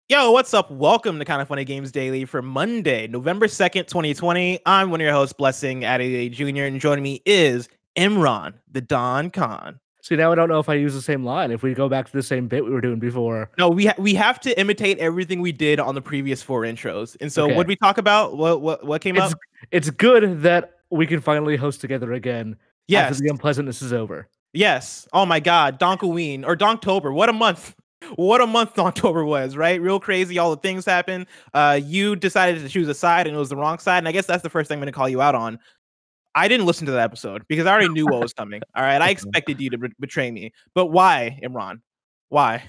Yo, what's up? Welcome to Kind of Funny Games Daily for Monday, November 2nd, 2020. I'm one of your hosts, Blessing Adelaide Jr., and joining me is Imran, the Don Khan. See, now I don't know if I use the same line, if we go back to the same bit we were doing before. No, we have to imitate everything we did on the previous 4 intros. And so Okay. what did we talk about? What came up? It's good that we can finally host together again after the unpleasantness is over. Yes. Oh my God, Donkoween or Donktober. What a month. What a month October was, right? Real crazy. All the things happened. You decided to choose a side and it was the wrong side. And I guess that's the first thing I'm going to call you out on. I didn't listen to that episode because I already knew what was coming. All right. I expected you to betray me. But why, Imran? Why?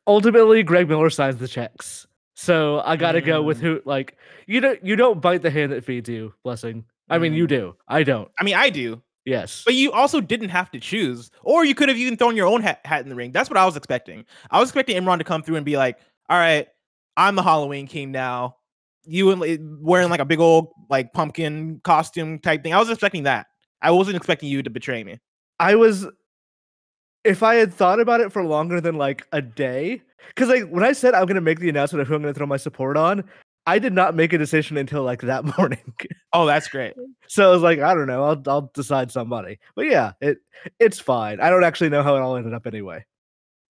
Ultimately, Greg Miller signs the checks. So I got to go with who, like, you don't bite the hand that feeds you, Blessing. I mean, you do. I don't. I mean, I do. Yes. But you also didn't have to choose, or you could have even thrown your own hat in the ring. That's what I was expecting. I was expecting Imran to come through and be like, all right, I'm the Halloween king now. You wearing like a big old like pumpkin costume type thing. I was expecting that. I wasn't expecting you to betray me. If I had thought about it for longer than like a day, because like when I said I'm going to make the announcement of who I'm going to throw my support on, I did not make a decision until like that morning. Oh, that's great. So I was like, I don't know, I'll decide somebody. But yeah, it's fine. I don't actually know how it all ended up anyway.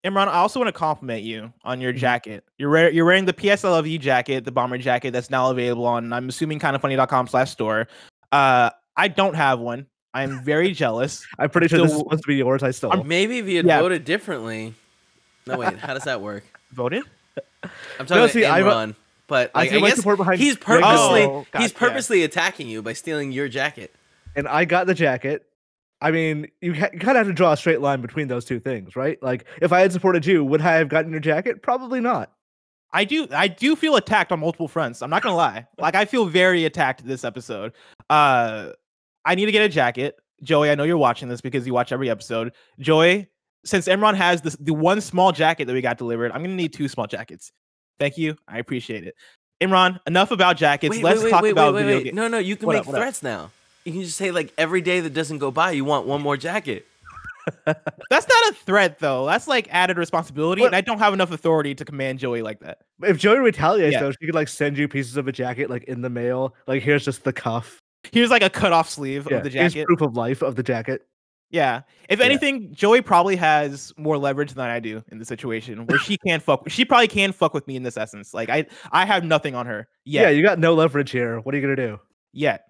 Imran, I also want to compliment you on your jacket. You're wearing the PSLV jacket, the bomber jacket that's now available on, I'm assuming, kindoffunny.com/store. I don't have one. I'm very jealous. I'm pretty sure this is supposed to be yours. I stole. Maybe if you had voted differently. No, wait. How does that work? Voted? I'm talking about Imran. But like, I guess he's purposely attacking you by stealing your jacket. And I got the jacket. I mean, you kind of have to draw a straight line between those two things, right? Like, if I had supported you, would I have gotten your jacket? Probably not. I do feel attacked on multiple fronts. I'm not gonna lie. Like, I feel very attacked this episode. I need to get a jacket. Joey, I know you're watching this because you watch every episode. Joey, since Imran has the one small jacket that we got delivered, I'm gonna need 2 small jackets. Thank you. I appreciate it. Imran, enough about jackets. Let's talk about video games. No, you can make threats now. You can just say, like, every day that doesn't go by, you want one more jacket. That's not a threat, though. That's like added responsibility, and I don't have enough authority to command Joey like that. If Joey retaliates, though, she could like send you pieces of a jacket like in the mail. Like, here's just the cuff. Here's like a cut-off sleeve of the jacket. Here's proof of life of the jacket. Yeah. If anything, Joey probably has more leverage than I do in the situation where she probably can fuck with me in this essence. Like, I have nothing on her yet. Yeah, you got no leverage here. What are you gonna do? Yet.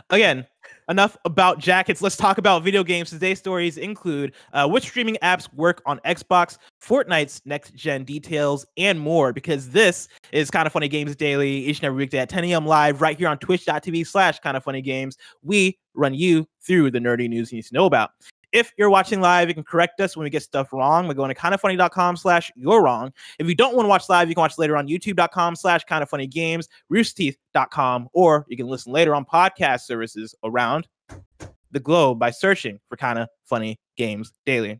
Again, enough about jackets. Let's talk about video games. Today's stories include which streaming apps work on Xbox, Fortnite's next gen details, and more, because this is Kind of Funny Games Daily each and every weekday at 10 a.m. live right here on twitch.tv/kindoffunnygames. We run you through the nerdy news you need to know about. If you're watching live, you can correct us when we get stuff wrong by going to kindoffunny.com/you're wrong. If you don't want to watch live, you can watch later on youtube.com/kindoffunnygames, roosterteeth.com, or you can listen later on podcast services around the globe by searching for Kind of Funny Games Daily.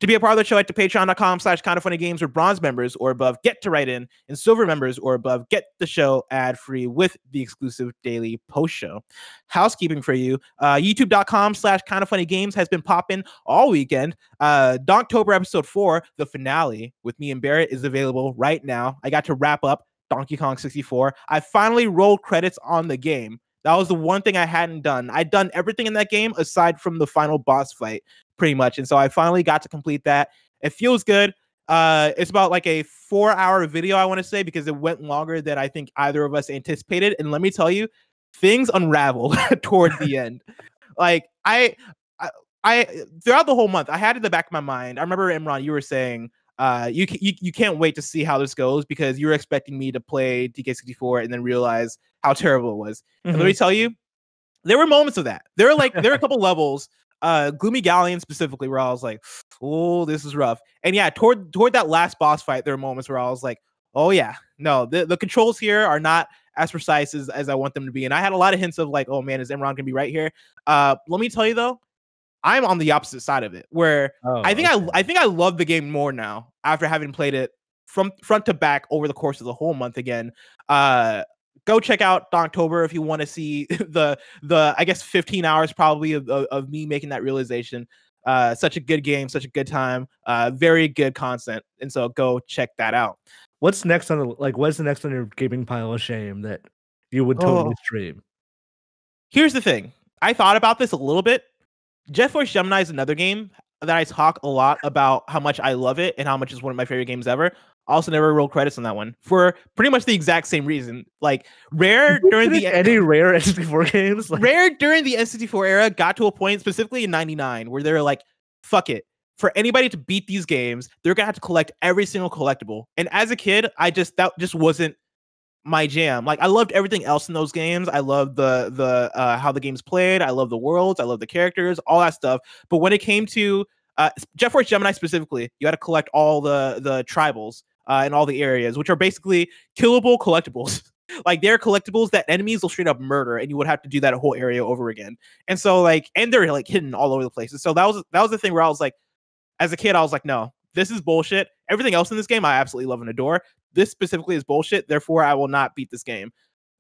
To be a part of the show, head to patreon.com/kindoffunnygames, where bronze members or above get to write in, and silver members or above get the show ad-free with the exclusive daily post show. Housekeeping for you, youtube.com/kindoffunnygames has been popping all weekend. Donktober episode 4, the finale with me and Barrett, is available right now. I got to wrap up Donkey Kong 64. I finally rolled credits on the game. That was the one thing I hadn't done. I'd done everything in that game aside from the final boss fight, pretty much. And so I finally got to complete that. It feels good. It's about like a 4-hour video, I want to say, because it went longer than I think either of us anticipated. And let me tell you, things unraveled toward the end. Like, I throughout the whole month, I had in the back of my mind, I remember, Imran, you were saying, you can't wait to see how this goes because you were expecting me to play DK64 and then realize how terrible it was. And let me tell you, there were moments of that. There were a couple levels, Gloomy Galleon specifically, where I was like, oh, this is rough. And yeah, toward that last boss fight, there were moments where I was like, oh yeah, no, the controls here are not as precise as I want them to be. And I had a lot of hints of like, oh man, is Imran gonna be right here? Let me tell you though, I'm on the opposite side of it, where I think I love the game more now after having played it from front to back over the course of the whole month again. Go check out Donktober if you want to see the I guess 15 hours probably of me making that realization. Such a good game, such a good time, very good content, and so go check that out. What's next on what's the next on your gaming pile of shame that you would totally stream? Here's the thing. I thought about this a little bit. Jet Force Gemini is another game that I talk a lot about how much I love it and how much it's one of my favorite games ever. Also never rolled credits on that one for pretty much the exact same reason. Like Rare during the any Rare N64 games, Rare during the N64 era got to a point, specifically in '99, where they're like, "Fuck it." For anybody to beat these games, they're gonna have to collect every single collectible. And as a kid, that just wasn't my jam. Like I loved everything else in those games. I loved the how the games played. I love the worlds. I love the characters, all that stuff. But when it came to Jet Force Gemini specifically, you had to collect all the tribals in all the areas, which are basically killable collectibles. Like they're collectibles that enemies will straight up murder, and you would have to do that whole area over again. And so and they're like hidden all over the place. And so that was the thing where I was like, as a kid, I was like, no, this is bullshit. Everything else in this game, I absolutely love and adore. This specifically is bullshit. Therefore, I will not beat this game.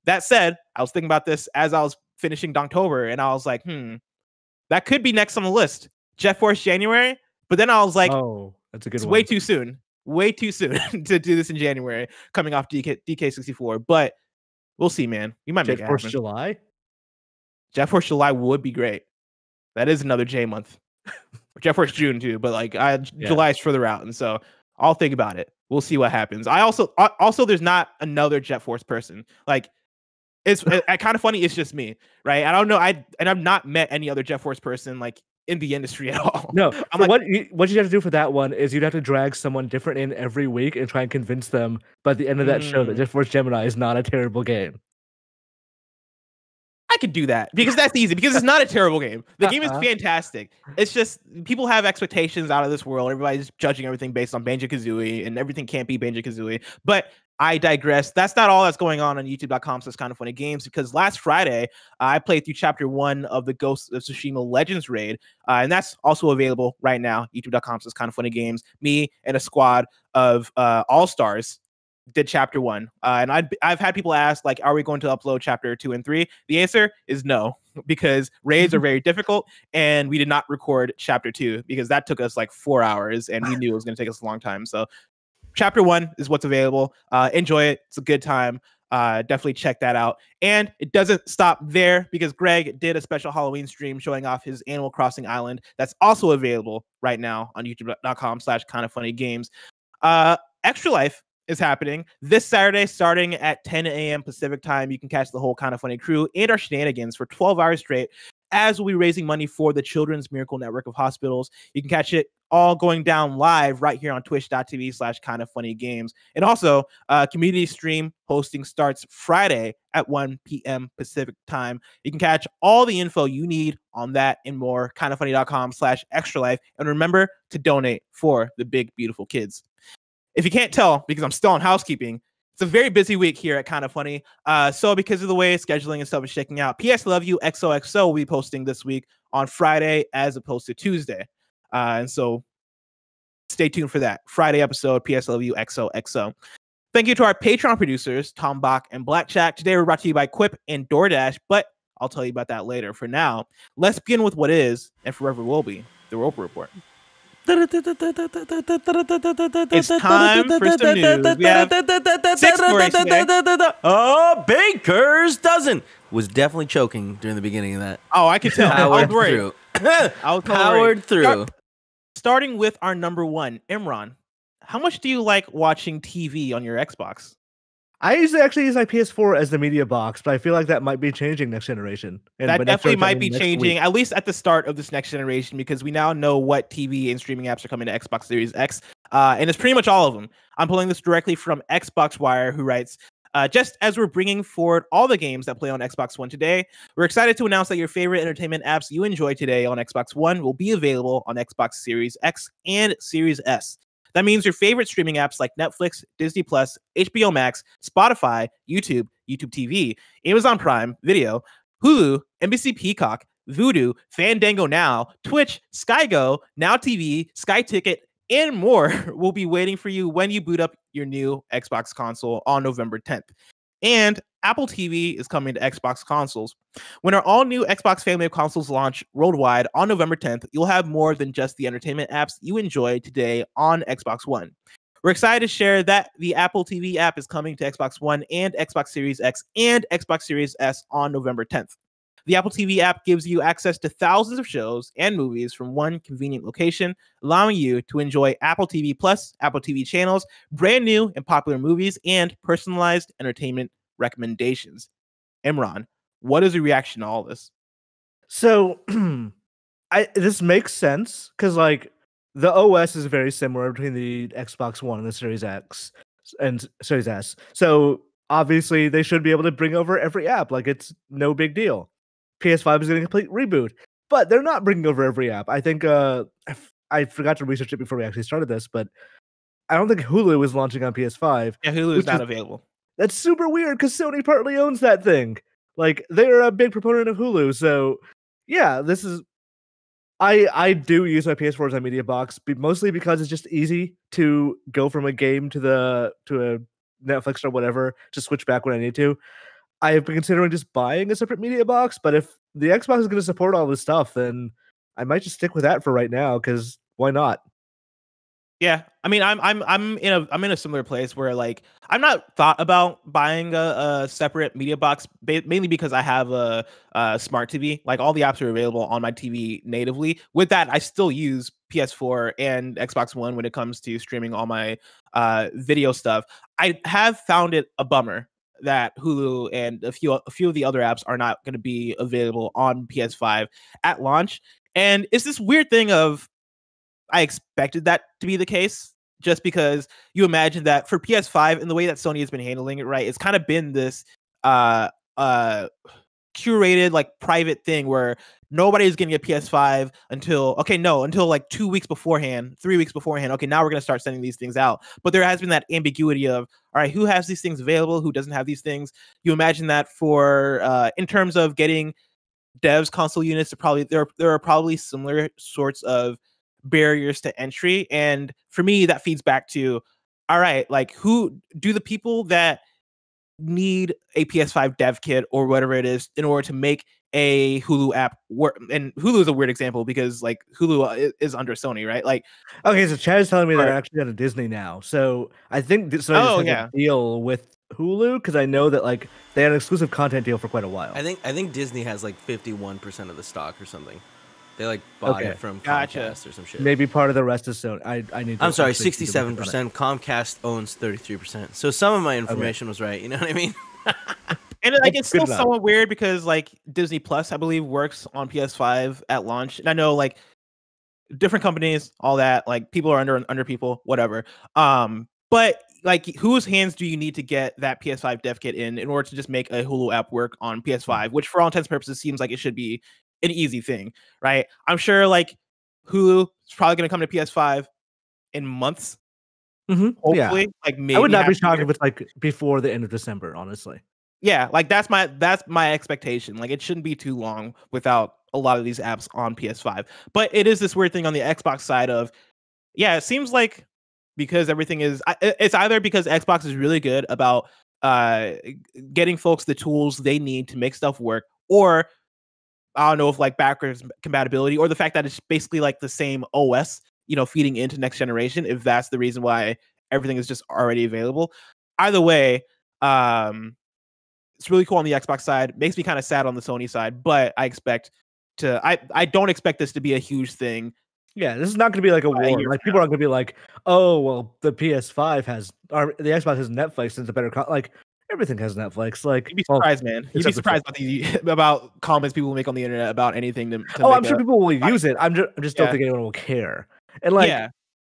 That said, I was thinking about this as I was finishing DONKTOBER, and I was like, that could be next on the list. Jet Force January. But then I was like, oh, that's a good one. Way too soon. Way too soon to do this in January, coming off DK64. But we'll see, man. You might make Jet Force July. Jet Force July would be great. That is another J month. Jet Force June too, but July is further out, and so I'll think about it. We'll see what happens. I also there's not another Jet Force person. Like it's kind of funny. It's just me, right? I don't know. I've not met any other Jet Force person like in the industry at all. No, what you have to do for that one is you'd have to drag someone different in every week and try and convince them by the end of that show that Jet Force Gemini is not a terrible game. I could do that because that's easy, because it's not a terrible game. The game is fantastic. It's just people have expectations out of this world. Everybody's judging everything based on Banjo-Kazooie, and everything can't be Banjo-Kazooie. But I digress. That's not all that's going on youtube.com/kindoffunnygames, because last Friday I played through chapter 1 of the Ghost of Tsushima Legends raid, and that's also available right now. youtube.com/kindoffunnygames. Me and a squad of all-stars did chapter 1, and I've had people ask, like, are we going to upload chapter 2 and 3? The answer is no, because raids are very difficult, and we did not record chapter 2 because that took us like 4 hours, and we knew it was going to take us a long time. So chapter 1 is what's available. Enjoy it. It's a good time. Definitely check that out. And it doesn't stop there, because Greg did a special Halloween stream showing off his Animal Crossing Island. That's also available right now on youtube.com/kindoffunnygames. Extra Life is happening this Saturday starting at 10 a.m. Pacific time. You can catch the whole Kind of Funny crew and our shenanigans for 12 hours straight, as we'll be raising money for the Children's Miracle Network of Hospitals. You can catch it all going down live right here on twitch.tv/kindoffunnygames. And also, community stream hosting starts Friday at 1 p.m. Pacific time. You can catch all the info you need on that and more, kindoffunny.com/extralife. And remember to donate for the big, beautiful kids. If you can't tell, because I'm still on housekeeping, it's a very busy week here at Kind of Funny. So because of the way scheduling and stuff is shaking out, PS Love You XOXO will be posting this week on Friday as opposed to Tuesday. And so stay tuned for that Friday episode, PS Love You XOXO. Thank you to our Patreon producers, Tom Bach and Black Chat. Today we're brought to you by Quip and DoorDash, but I'll tell you about that later. For now, let's begin with what is and forever will be the Roper Report. It's time for some news. We have 6 stories today. Oh, Baker's dozen was definitely choking during the beginning of that. Oh, I could tell. Powered through. Powered through. Starting with our number 1, Imran. How much do you like watching TV on your Xbox? I actually use my PS4 as the media box, but I feel like that might be changing next generation. That definitely might be changing, at least at the start of this next generation, because we now know what TV and streaming apps are coming to Xbox Series X, and it's pretty much all of them. I'm pulling this directly from Xbox Wire, who writes, just as we're bringing forward all the games that play on Xbox One today, we're excited to announce that your favorite entertainment apps you enjoy today on Xbox One will be available on Xbox Series X and Series S. That means your favorite streaming apps like Netflix, Disney+, HBO Max, Spotify, YouTube, YouTube TV, Amazon Prime Video, Hulu, NBC Peacock, Vudu, Fandango Now, Twitch, Sky Go, Now TV, Sky Ticket, and more will be waiting for you when you boot up your new Xbox console on November 10th. And Apple TV is coming to Xbox consoles. When our all-new Xbox family of consoles launch worldwide on November 10th, you'll have more than just the entertainment apps you enjoy today on Xbox One. We're excited to share that the Apple TV app is coming to Xbox One and Xbox Series X and Xbox Series S on November 10th. The Apple TV app gives you access to thousands of shows and movies from one convenient location, allowing you to enjoy Apple TV Plus, Apple TV channels, brand new and popular movies, and personalized entertainment recommendations. Imran, what is your reaction to all this? So, this makes sense because like the OS is very similar between the Xbox One and the Series X and Series S. So obviously they should be able to bring over every app. Like it's no big deal. PS5 is getting a complete reboot, but they're not bringing over every app. I think I forgot to research it before we actually started this, but I don't think Hulu is launching on PS5. Yeah, Hulu is not available. That's super weird because Sony partly owns that thing. Like they're a big proponent of Hulu, so yeah, this is. I do use my PS4 as a media box, mostly because it's just easy to go from a game to a Netflix or whatever to switch back when I need to. I have been considering just buying a separate media box, but if the Xbox is going to support all this stuff, then I might just stick with that for right now because why not? Yeah, I mean, I'm in a similar place where like I'm not thought about buying a separate media box mainly because I have a smart TV. Like all the apps are available on my TV natively. With that, I still use PS4 and Xbox One when it comes to streaming all my video stuff. I have found it a bummer that Hulu and a few of the other apps are not going to be available on PS5 at launch. And it's this weird thing of I expected that to be the case just because you imagine that for PS5 and the way that Sony has been handling it, right? It's kind of been this curated like private thing where nobody's getting a PS5 until like 2 weeks beforehand, 3 weeks beforehand. Okay, now we're going to start sending these things out. But there has been that ambiguity of, all right, who has these things available? Who doesn't have these things? You imagine that for in terms of getting devs console units, there are probably similar sorts of barriers to entry. And for me, that feeds back to, all right, like who do the people that need a PS5 dev kit or whatever it is in order to make a Hulu app work? And Hulu is a weird example because like Hulu is under Sony, right? Like, okay, so Chad is telling me they're actually on Disney now. So I think Sony has a deal with Hulu because I know that like they had an exclusive content deal for quite a while. I think Disney has like 51% of the stock or something. They like bought it from Comcast or some shit. Maybe part of the rest is Sony. I'm sorry, 67%. Comcast owns 33%. So some of my information was right. You know what I mean? And like it's still somewhat weird because like Disney Plus, I believe, works on PS5 at launch. And I know like different companies, all that, like people are under people, whatever. But like whose hands do you need to get that PS5 dev kit in order to just make a Hulu app work on PS5, which for all intents and purposes seems like it should be an easy thing, right? I'm sure like Hulu is probably going to come to PS5 in months. Hopefully, yeah. Like maybe I would not be shocked if it's like before the end of December, honestly. Yeah, like that's my expectation. Like it shouldn't be too long without a lot of these apps on PS5. But it is this weird thing on the Xbox side of, yeah, it seems like because everything is, it's either because Xbox is really good about getting folks the tools they need to make stuff work, or I don't know if like backwards compatibility, or the fact that it's basically like the same OS, you know, feeding into next generation, if that's the reason why everything is just already available. Either way, it's really cool on the Xbox side. Makes me kind of sad on the Sony side, but I don't expect this to be a huge thing. Yeah, this is not going to be like a war. Like people aren't going to be like, oh, well, the PS5 has, or the Xbox has Netflix, and it's a better like. Everything has Netflix. Like, you'd be surprised, man. You'd be surprised about comments people make on the internet about anything. I'm sure people will use it. I just don't think anyone will care. And like,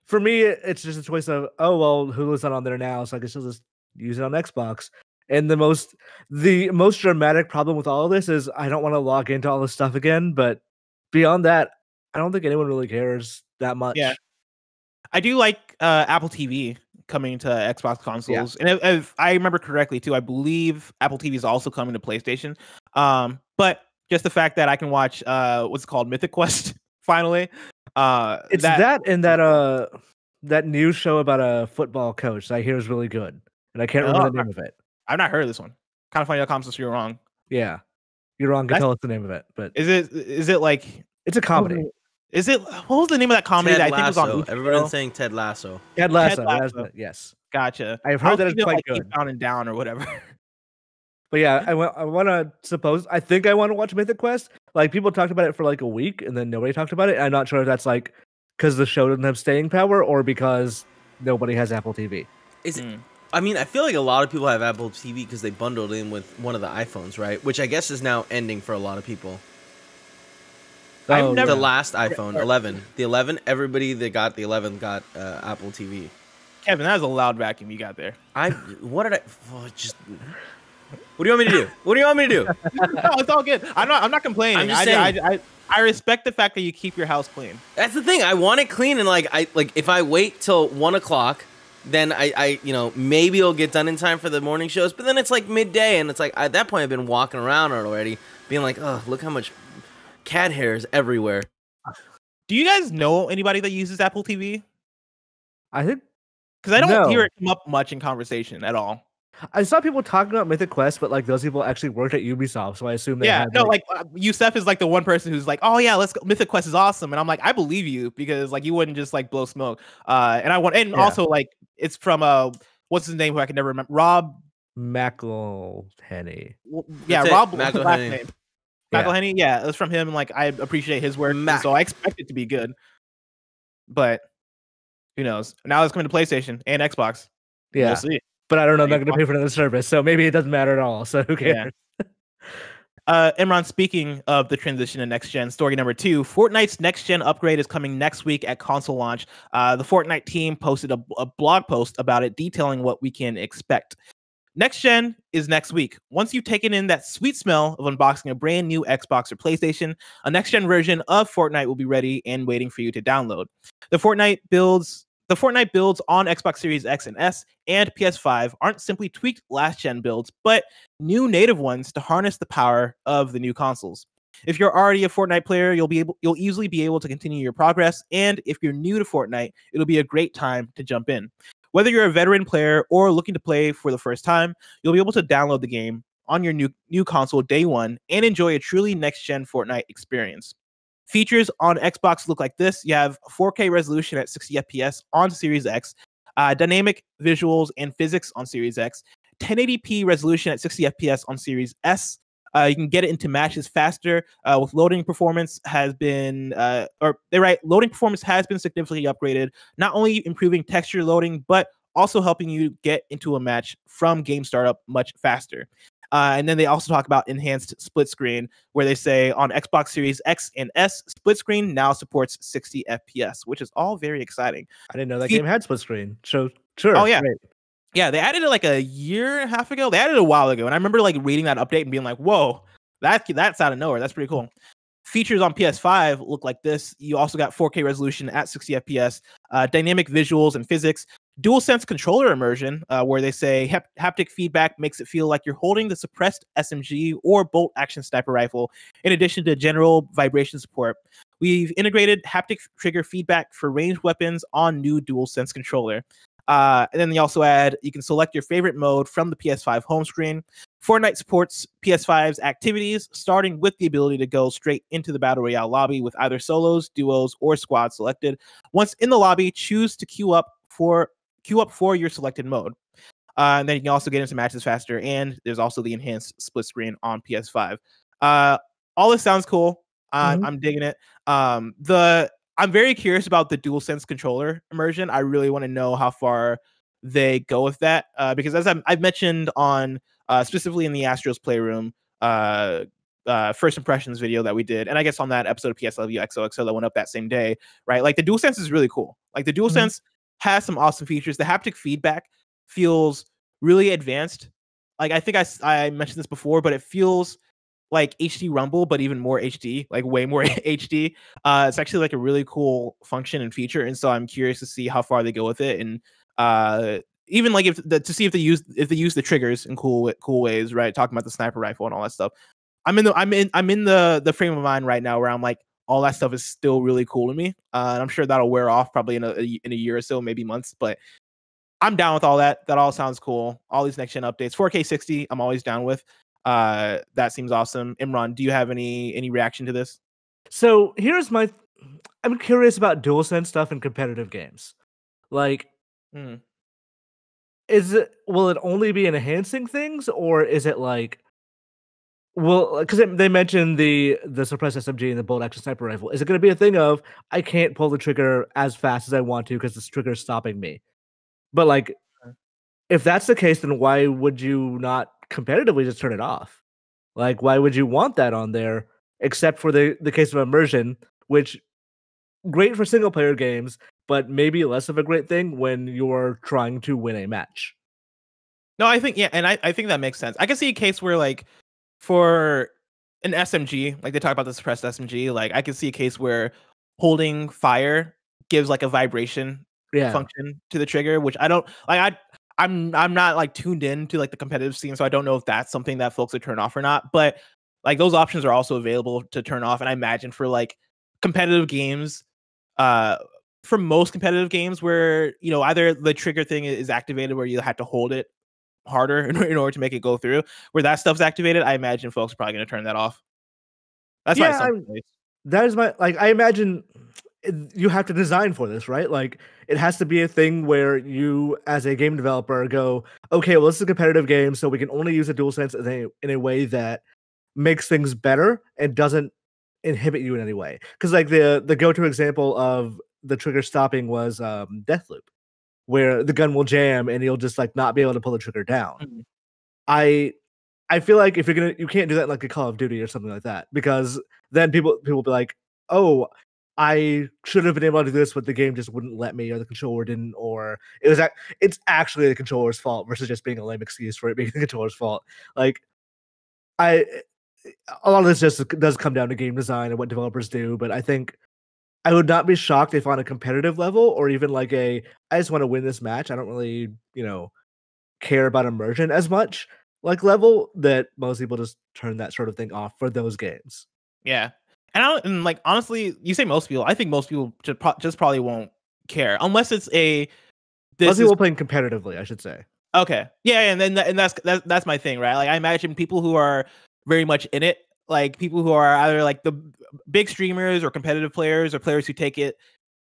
for me, it's just a choice of, oh well, Hulu's not on there now, so I guess I'll just use it on Xbox. And the most dramatic problem with all of this is I don't want to log into all this stuff again. But beyond that, I don't think anyone really cares that much. Yeah, I do like Apple TV coming to Xbox consoles, and if I remember correctly too, I believe Apple TV is also coming to PlayStation. But just the fact that I can watch what's it called, Mythic Quest finally. It's that and that news show about a football coach that I hear is really good, and I can't remember the name of it. I've not heard of this one. Kind of funny. .com says you're wrong. Yeah, you're wrong. Can tell us the name of it, but is it like it's a comedy? Is it? What was the name of that comedy that I think was on HBO? Everyone's saying Ted Lasso. Ted Lasso. Yes. Gotcha. I've heard that it's quite like good. Down and Down or whatever. But yeah, I want to suppose. I think I want to watch Mythic Quest. Like people talked about it for like a week, and then nobody talked about it. I'm not sure if that's like because the show doesn't have staying power, or because nobody has Apple TV. Is it? I mean, I feel like a lot of people have Apple TV because they bundled in with one of the iPhones, right? Which I guess is now ending for a lot of people. The last iPhone, 11. The 11, everybody that got the 11 got Apple TV. Kevin, that was a loud vacuum you got there. What do you want me to do? What do you want me to do? No, it's all good. I'm not complaining. I'm just saying. I respect the fact that you keep your house clean. That's the thing. I want it clean, and if I wait till 1 o'clock, then I maybe it'll get done in time for the morning shows. But then it's like midday, and it's like at that point I've been walking around already, being like, oh, look how much cat hair is everywhere. Do you guys know anybody that uses Apple TV? I think because I don't hear it come up much in conversation at all. I saw people talking about Mythic Quest, but like those people actually worked at Ubisoft, so I assume they had, Youssef is like the one person who's like, oh yeah, let's go. Mythic Quest is awesome, and I'm like, I believe you because like you wouldn't just like blow smoke. Also like it's from what's his name who I can never remember, Rob McElhenney. Rob McElhenney. McElhenney, yeah, it's from him. Like I appreciate his work, so I expect it to be good. But who knows? Now it's coming to PlayStation and Xbox. Yeah, we'll see. But I don't know. I'm not going to pay for another service, so maybe it doesn't matter at all. So who cares? Yeah. Imran, speaking of the transition to next gen, story number 2, Fortnite's next gen upgrade is coming next week at console launch. The Fortnite team posted a blog post about it, detailing what we can expect. Next gen is next week. Once you've taken in that sweet smell of unboxing a brand new Xbox or PlayStation, a next gen version of Fortnite will be ready and waiting for you to download. The Fortnite builds on Xbox Series X and S and PS5 aren't simply tweaked last-gen builds, but new native ones to harness the power of the new consoles. If you're already a Fortnite player, you'll easily be able to continue your progress, and if you're new to Fortnite, it'll be a great time to jump in. Whether you're a veteran player or looking to play for the first time, you'll be able to download the game on your new console day one and enjoy a truly next-gen Fortnite experience. Features on Xbox look like this. You have 4K resolution at 60 FPS on Series X, dynamic visuals and physics on Series X, 1080p resolution at 60 FPS on Series S. You can get it into matches faster. With loading performance has been, loading performance has been significantly upgraded, not only improving texture loading, but also helping you get into a match from game startup much faster. And then they also talk about enhanced split screen, where they say on Xbox Series X and S, split screen now supports 60 FPS, which is all very exciting. I didn't know that game had split screen. So sure. Oh yeah. Great. Yeah, they added it like a year and a half ago. They added it a while ago. And I remember like reading that update and being like, whoa, that's out of nowhere. That's pretty cool. Features on PS5 look like this. You also got 4K resolution at 60 FPS, dynamic visuals and physics, DualSense controller immersion, where they say haptic feedback makes it feel like you're holding the suppressed SMG or bolt action sniper rifle, in addition to general vibration support. We've integrated haptic trigger feedback for ranged weapons on new DualSense controller. And then they also add, you can select your favorite mode from the PS5 home screen. Fortnite supports PS5's activities, starting with the ability to go straight into the Battle Royale lobby with either solos, duos, or squads selected. Once in the lobby, choose to queue up for your selected mode. And then you can also get into matches faster, and there's also the enhanced split screen on PS5. All this sounds cool. I'm digging it. I'm very curious about the DualSense controller immersion. I really want to know how far they go with that, because as I've mentioned on specifically in the Astros Playroom first impressions video that we did, and I guess on that episode of PSLV XOXO that went up that same day, right? Like the DualSense is really cool. Like the DualSense has some awesome features. The haptic feedback feels really advanced. Like I think I mentioned this before, but it feels like HD Rumble, but even more HD, like way more HD. It's actually like a really cool function and feature, and so I'm curious to see how far they go with it, and even like to see if they use the triggers in cool ways, right? Talking about the sniper rifle and all that stuff. I'm in the frame of mind right now where I'm like, all that stuff is still really cool to me, and I'm sure that'll wear off probably in a year or so, maybe months, but I'm down with all that. That all sounds cool. All these next gen updates, 4K 60, I'm always down with. That seems awesome. Imran, do you have any reaction to this? So here's I'm curious about DualSense stuff in competitive games. Like, will it only be enhancing things, or is it like, well, because they mentioned the suppressed SMG and the bolt action sniper rifle. Is it going to be a thing of I can't pull the trigger as fast as I want to because this trigger is stopping me? But like, if that's the case, then why would you not competitively just turn it off? Like, why would you want that on there? Except for the case of immersion, which great for single player games, but maybe less of a great thing when you're trying to win a match. No, I think and I think that makes sense. I can see a case where like for an SMG, like they talk about the suppressed SMG, like I can see a case where holding fire gives like a vibration function to the trigger, which I don't like. I'm not like tuned in to like the competitive scene, so I don't know if that's something that folks would turn off or not. But like those options are also available to turn off, and I imagine for like competitive games, for most competitive games where either the trigger thing is activated where you have to hold it harder in order to make it go through, where that stuff's activated, I imagine folks are probably going to turn that off. That's that is my I imagine you have to design for this, right? Like it has to be a thing where you as a game developer go, okay, well this is a competitive game, so we can only use a DualSense in a way that makes things better and doesn't inhibit you in any way. Because like the go-to example of the trigger stopping was Deathloop, where the gun will jam and you'll just like not be able to pull the trigger down. I feel like if you can't do that in like a Call of Duty or something like that, because then people will be like, oh, I should have been able to do this, but the game just wouldn't let me, or the controller didn't, or it's actually the controller's fault versus just being a lame excuse for it being the controller's fault. Like a lot of this just does come down to game design and what developers do, but I think I would not be shocked if on a competitive level or even like I just want to win this match, I don't really, care about immersion as much, like level, that most people just turn that sort of thing off for those games. Yeah. And like honestly, you say most people, I think most people just probably won't care unless it's most people playing competitively, I should say. Okay. Yeah, and that's my thing, right? Like I imagine people who are very much in it, like people who are either like the big streamers or competitive players or players who take it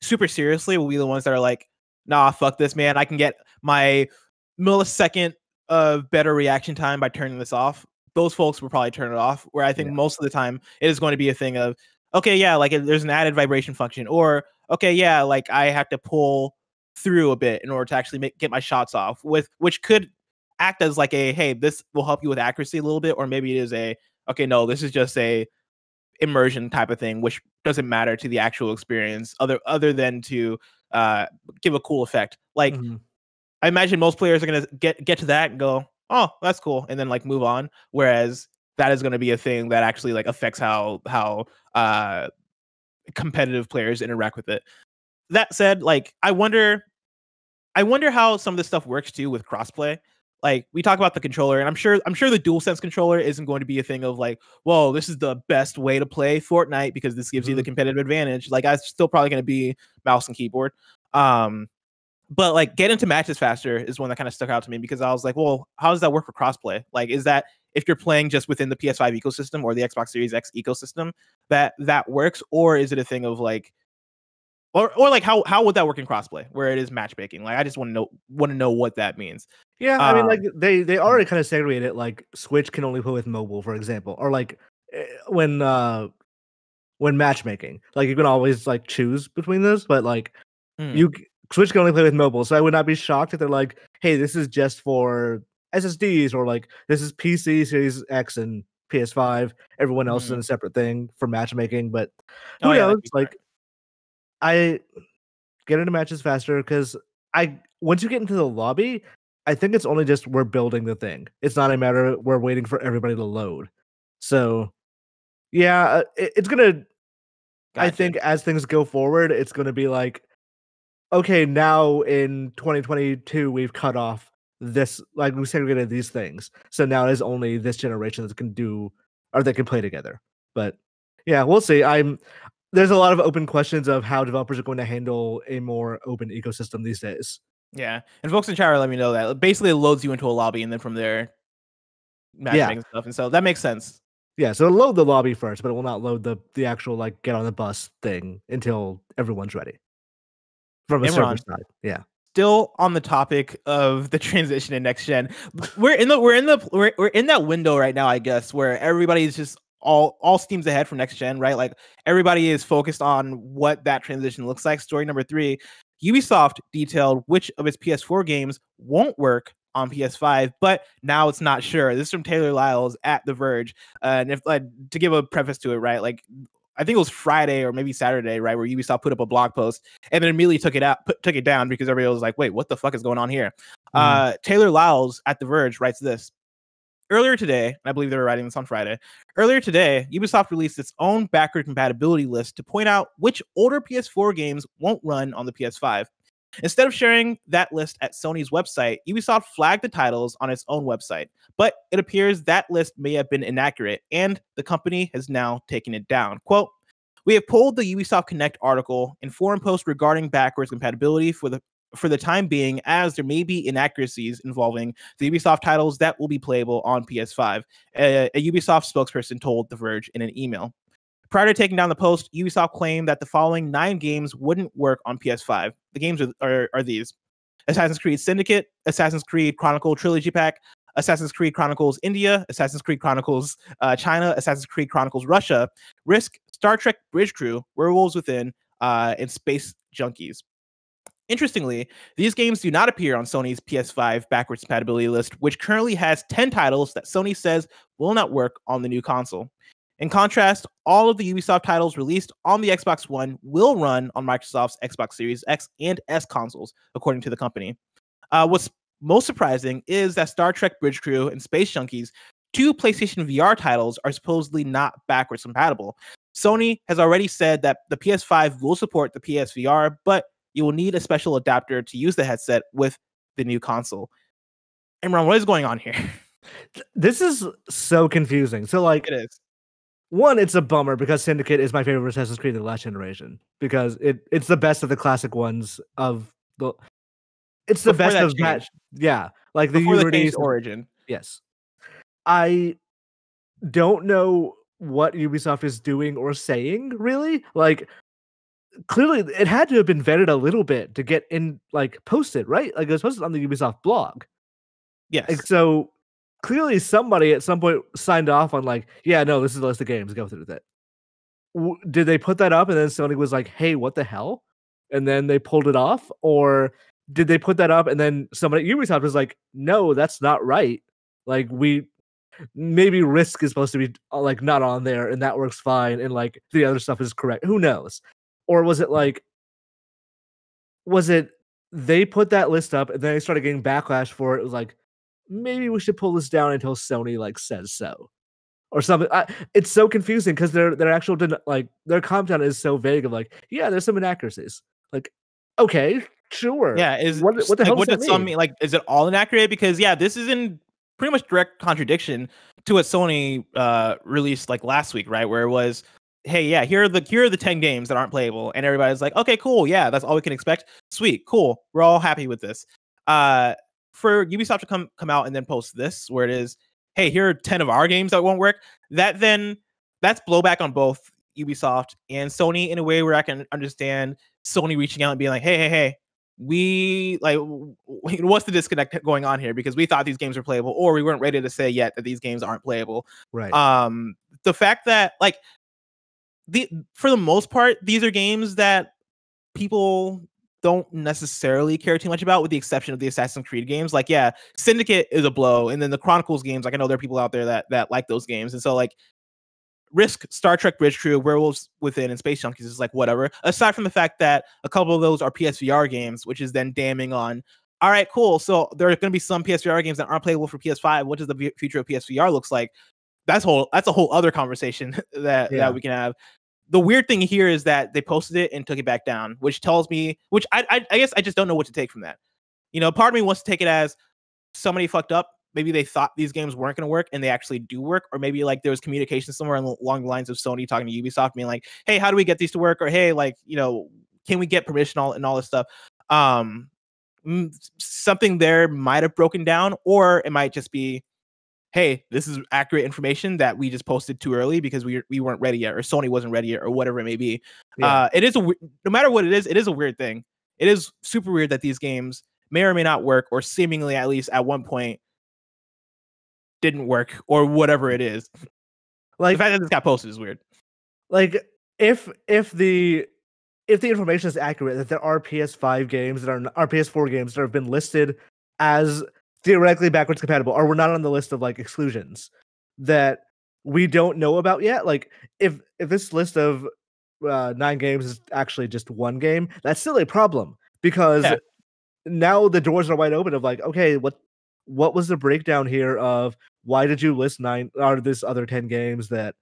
super seriously will be the ones that are like, nah, fuck this, man. I can get my millisecond of better reaction time by turning this off. Those folks will probably turn it off, where I think most of the time it is going to be a thing of, okay, yeah, like there's an added vibration function, or okay, yeah, like I have to pull through a bit in order to actually get my shots off, which could act as like a, hey, this will help you with accuracy a little bit, or maybe it is a, okay, no, this is just a immersion type of thing, which doesn't matter to the actual experience other than to give a cool effect. Like I imagine most players are gonna get to that and go, oh, that's cool, and then like move on. Whereas that is going to be a thing that actually like affects how competitive players interact with it. That said, like I wonder how some of this stuff works too with crossplay. Like we talk about the controller, and I'm sure the DualSense controller isn't going to be a thing of like, whoa, this is the best way to play Fortnite because this gives you the competitive advantage. Like that's still probably going to be mouse and keyboard. But like get into matches faster is one that kind of stuck out to me because I was like, well, how does that work for crossplay? Like, is that if you're playing just within the PS5 ecosystem or the Xbox Series X ecosystem that works, or is it a thing of like, or like how would that work in crossplay where it is matchmaking? Like, I just want to know what that means. Yeah, I mean, like they already kind of segregate it. Like Switch can only play with mobile, for example, or like when matchmaking, like you can always like choose between those, but like Switch can only play with mobile, so I would not be shocked if they're like, hey, this is just for SSDs, or like this is PC, Series X, and PS5. Everyone else is in a separate thing for matchmaking, but who knows? Like, I get into matches faster because once you get into the lobby, I think it's only just we're building the thing. It's not a matter of we're waiting for everybody to load. So, yeah, it's gonna. Gotcha. I think as things go forward, it's gonna be like, okay, now in 2022, we've cut off this, like we segregated these things. So now it is only this generation that can do, or that can play together. But yeah, we'll see. There's a lot of open questions of how developers are going to handle a more open ecosystem these days. Yeah, and folks in chat are letting me know that basically it loads you into a lobby, and then from there, matchmaking stuff, and so that makes sense. Yeah, so it'll load the lobby first, but it will not load the actual like get on the bus thing until everyone's ready from a server Imran, side. Yeah. still on the topic of the transition in next gen, we're in that window right now, I guess, where everybody's just all steams ahead from next gen, right? Like everybody is focused on what that transition looks like. Story number 3, Ubisoft detailed which of its PS4 games won't work on PS5, but now it's not sure. This is from Taylor Lyles at The Verge. And if to give a preface to it, right? Like I think it was Friday or maybe Saturday, right, where Ubisoft put up a blog post and then immediately took it down because everybody was like, "Wait, what the fuck is going on here?" Taylor Lyles at The Verge writes this. Earlier today, and I believe they were writing this on Friday, earlier today, Ubisoft released its own backward compatibility list to point out which older PS4 games won't run on the PS5. Instead of sharing that list at Sony's website, Ubisoft flagged the titles on its own website. But it appears that list may have been inaccurate, and the company has now taken it down. Quote, "We have pulled the Ubisoft Connect article and forum post regarding backwards compatibility for the time being, as there may be inaccuracies involving the Ubisoft titles that will be playable on PS5, a Ubisoft spokesperson told The Verge in an email. Prior to taking down the post, Ubisoft claimed that the following 9 games wouldn't work on PS5. The games are these: Assassin's Creed Syndicate, Assassin's Creed Chronicle Trilogy Pack, Assassin's Creed Chronicles India, Assassin's Creed Chronicles China, Assassin's Creed Chronicles Russia, Risk, Star Trek Bridge Crew, Werewolves Within, and Space Junkies. Interestingly, these games do not appear on Sony's PS5 backwards compatibility list, which currently has 10 titles that Sony says will not work on the new console. In contrast, all of the Ubisoft titles released on the Xbox One will run on Microsoft's Xbox Series X and S consoles, according to the company. What's most surprising is that Star Trek Bridge Crew and Space Junkies, 2 PlayStation VR titles, are supposedly not backwards compatible. Sony has already said that the PS5 will support the PSVR, but you will need a special adapter to use the headset with the new console. Imran, what is going on here? This is so confusing. So like It is. One, it's a bummer because Syndicate is my favorite Assassin's Creed of the last generation because it's the best of the classic ones of the. It's the Before best of that. change. Yeah, like the Before the Unity changed origin. Yes, I don't know what Ubisoft is doing or saying really. Like, clearly, it had to have been vetted a little bit to get in, like, posted, right? Like, it was posted on the Ubisoft blog. Yes. Like, so clearly somebody at some point signed off on like, yeah, no, this is the list of games, go through with it. Did they put that up and then Sony was like, hey, what the hell? And then they pulled it off? Or did they put that up and then somebody at Ubisoft was like, no, that's not right. Like, maybe Risk is supposed to be like not on there and that works fine and like the other stuff is correct. Who knows? Or was it they put that list up and then they started getting backlash for it? It was like, maybe we should pull this down until Sony like says so or something. It's so confusing because their actual their content is so vague of like, yeah, there's some inaccuracies. Like, okay, sure. Yeah, what the hell what does does that some mean? mean? Like, is it all inaccurate? Because yeah, this is in pretty much direct contradiction to what Sony released like last week, right? Where it was, hey, yeah, here are the 10 games that aren't playable, and everybody's like, okay, cool, yeah, that's all we can expect. Sweet, cool, we're all happy with this. For Ubisoft to come out and then post this, where it is, hey, here are 10 of our games that won't work. That's blowback on both Ubisoft and Sony in a way where I can understand Sony reaching out and being like, hey, we like, what's the disconnect going on here? Because we thought these games were playable, or we weren't ready to say yet that these games aren't playable. Right. The fact that like for the most part, these are games that people don't necessarily care too much about, with the exception of the Assassin's Creed games. Like, yeah, Syndicate is a blow, and then the Chronicles games, like I know there are people out there that like those games, and so like Risk, Star Trek Bridge Crew, Werewolves Within, and Space Junkies is like whatever. Aside from the fact that a couple of those are PSVR games, which is then damning on. All right, cool. So there are going to be some PSVR games that aren't playable for PS5. What does the future of PSVR looks like? That's a whole other conversation that we can have. The weird thing here is that they posted it and took it back down, which tells me, which I guess I just don't know what to take from that. You know, part of me wants to take it as somebody fucked up. Maybe they thought these games weren't going to work and they actually do work. Or maybe like there was communication somewhere along the lines of Sony talking to Ubisoft being like, hey, how do we get these to work? Or hey, like, you know, can we get permission and all this stuff? something there might have broken down, or it might just be, hey, this is accurate information that we just posted too early because we weren't ready yet, or Sony wasn't ready yet, or whatever it may be. It is no matter what it is a weird thing. It is super weird that these games may or may not work, or seemingly at least at one point didn't work, or whatever it is. Like the fact that this got posted is weird. Like if the information is accurate that there are PS5 games that are PS4 games that have been listed as theoretically backwards compatible, or we're not on the list of like exclusions that we don't know about yet. Like if this list of 9 games is actually just one game, that's still a problem, because now the doors are wide open of like, okay, what was the breakdown here of why did you list 9 or this other 10 games that,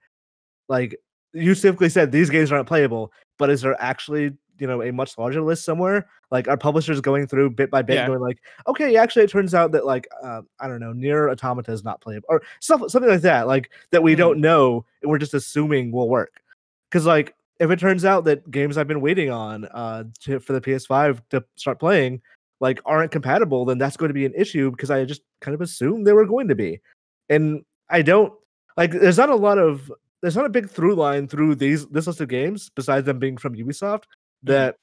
like, you specifically said these games aren't playable, but is there actually, a much larger list somewhere? Like, are publishers going through bit by bit going like, okay, actually it turns out that like, I don't know, Nier Automata is not playable, or something like that, like that we don't know and we're just assuming will work. Because like, if it turns out that games I've been waiting on for the PS5 to start playing like aren't compatible, then that's going to be an issue, because I just kind of assumed they were going to be. And I don't like, there's not a big through line through this list of games besides them being from Ubisoft that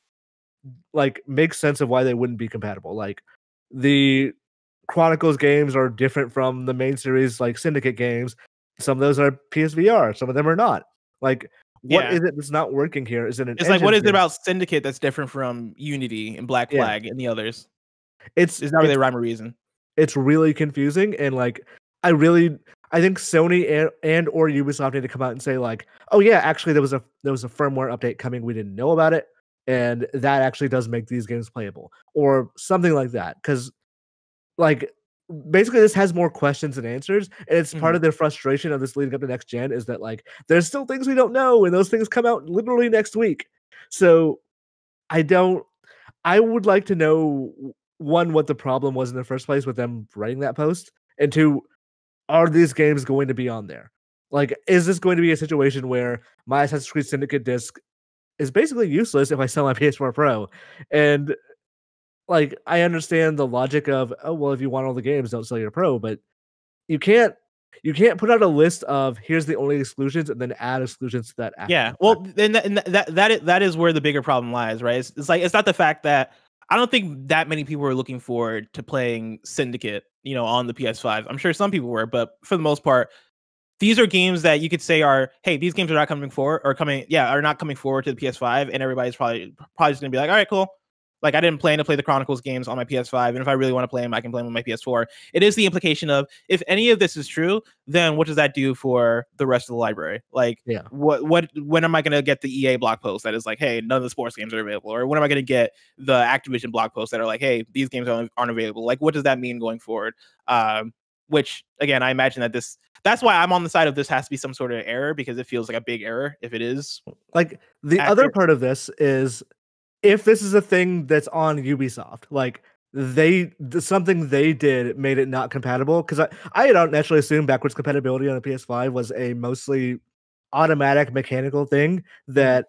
like makes sense of why they wouldn't be compatible. Like the Chronicles games are different from the main series, like Syndicate games. Some of those are PSVR, some of them are not. Like, what is it that's not working here? Is it an? It's like, what is it about Syndicate that's different from Unity and Black Flag and the others? It's not really a rhyme or reason. It's really confusing, and like I think Sony and or Ubisoft need to come out and say like, oh yeah, actually there was a firmware update coming, we didn't know about it, and that actually does make these games playable, or something like that. Because like basically this has more questions than answers, and it's part of the frustration of this leading up to next gen is that like there's still things we don't know, and those things come out literally next week. So I would like to know, one, what the problem was in the first place with them writing that post, and two, are these games going to be on there? Like, is this going to be a situation where my Assassin's Creed Syndicate disc is basically useless if I sell my PS4 Pro? And like, I understand the logic of, oh well, if you want all the games, don't sell your Pro, but you can't put out a list of here's the only exclusions and then add exclusions to that. Well, then that is where the bigger problem lies, right? It's like, it's not the fact that I don't think that many people were looking forward to playing Syndicate, on the PS5. I'm sure some people were, but for the most part, these are games that you could say are, hey, these games are not coming forward, are not coming forward to the PS5, and everybody's probably just gonna be like, all right, cool. Like, I didn't plan to play the Chronicles games on my PS5, and if I really want to play them, I can play them on my PS4. It is the implication of, if any of this is true, then what does that do for the rest of the library? Like, when am I going to get the EA blog post that is like, hey, none of the sports games are available? Or when am I going to get the Activision blog posts that are like, hey, these games aren't available? Like, what does that mean going forward? Which, again, I imagine that that's why I'm on the side of this has to be some sort of error, because it feels like a big error if it is. Like, the other part of this is, if this is a thing that's on Ubisoft, like something they did made it not compatible, because I had naturally assumed backwards compatibility on a PS5 was a mostly automatic mechanical thing that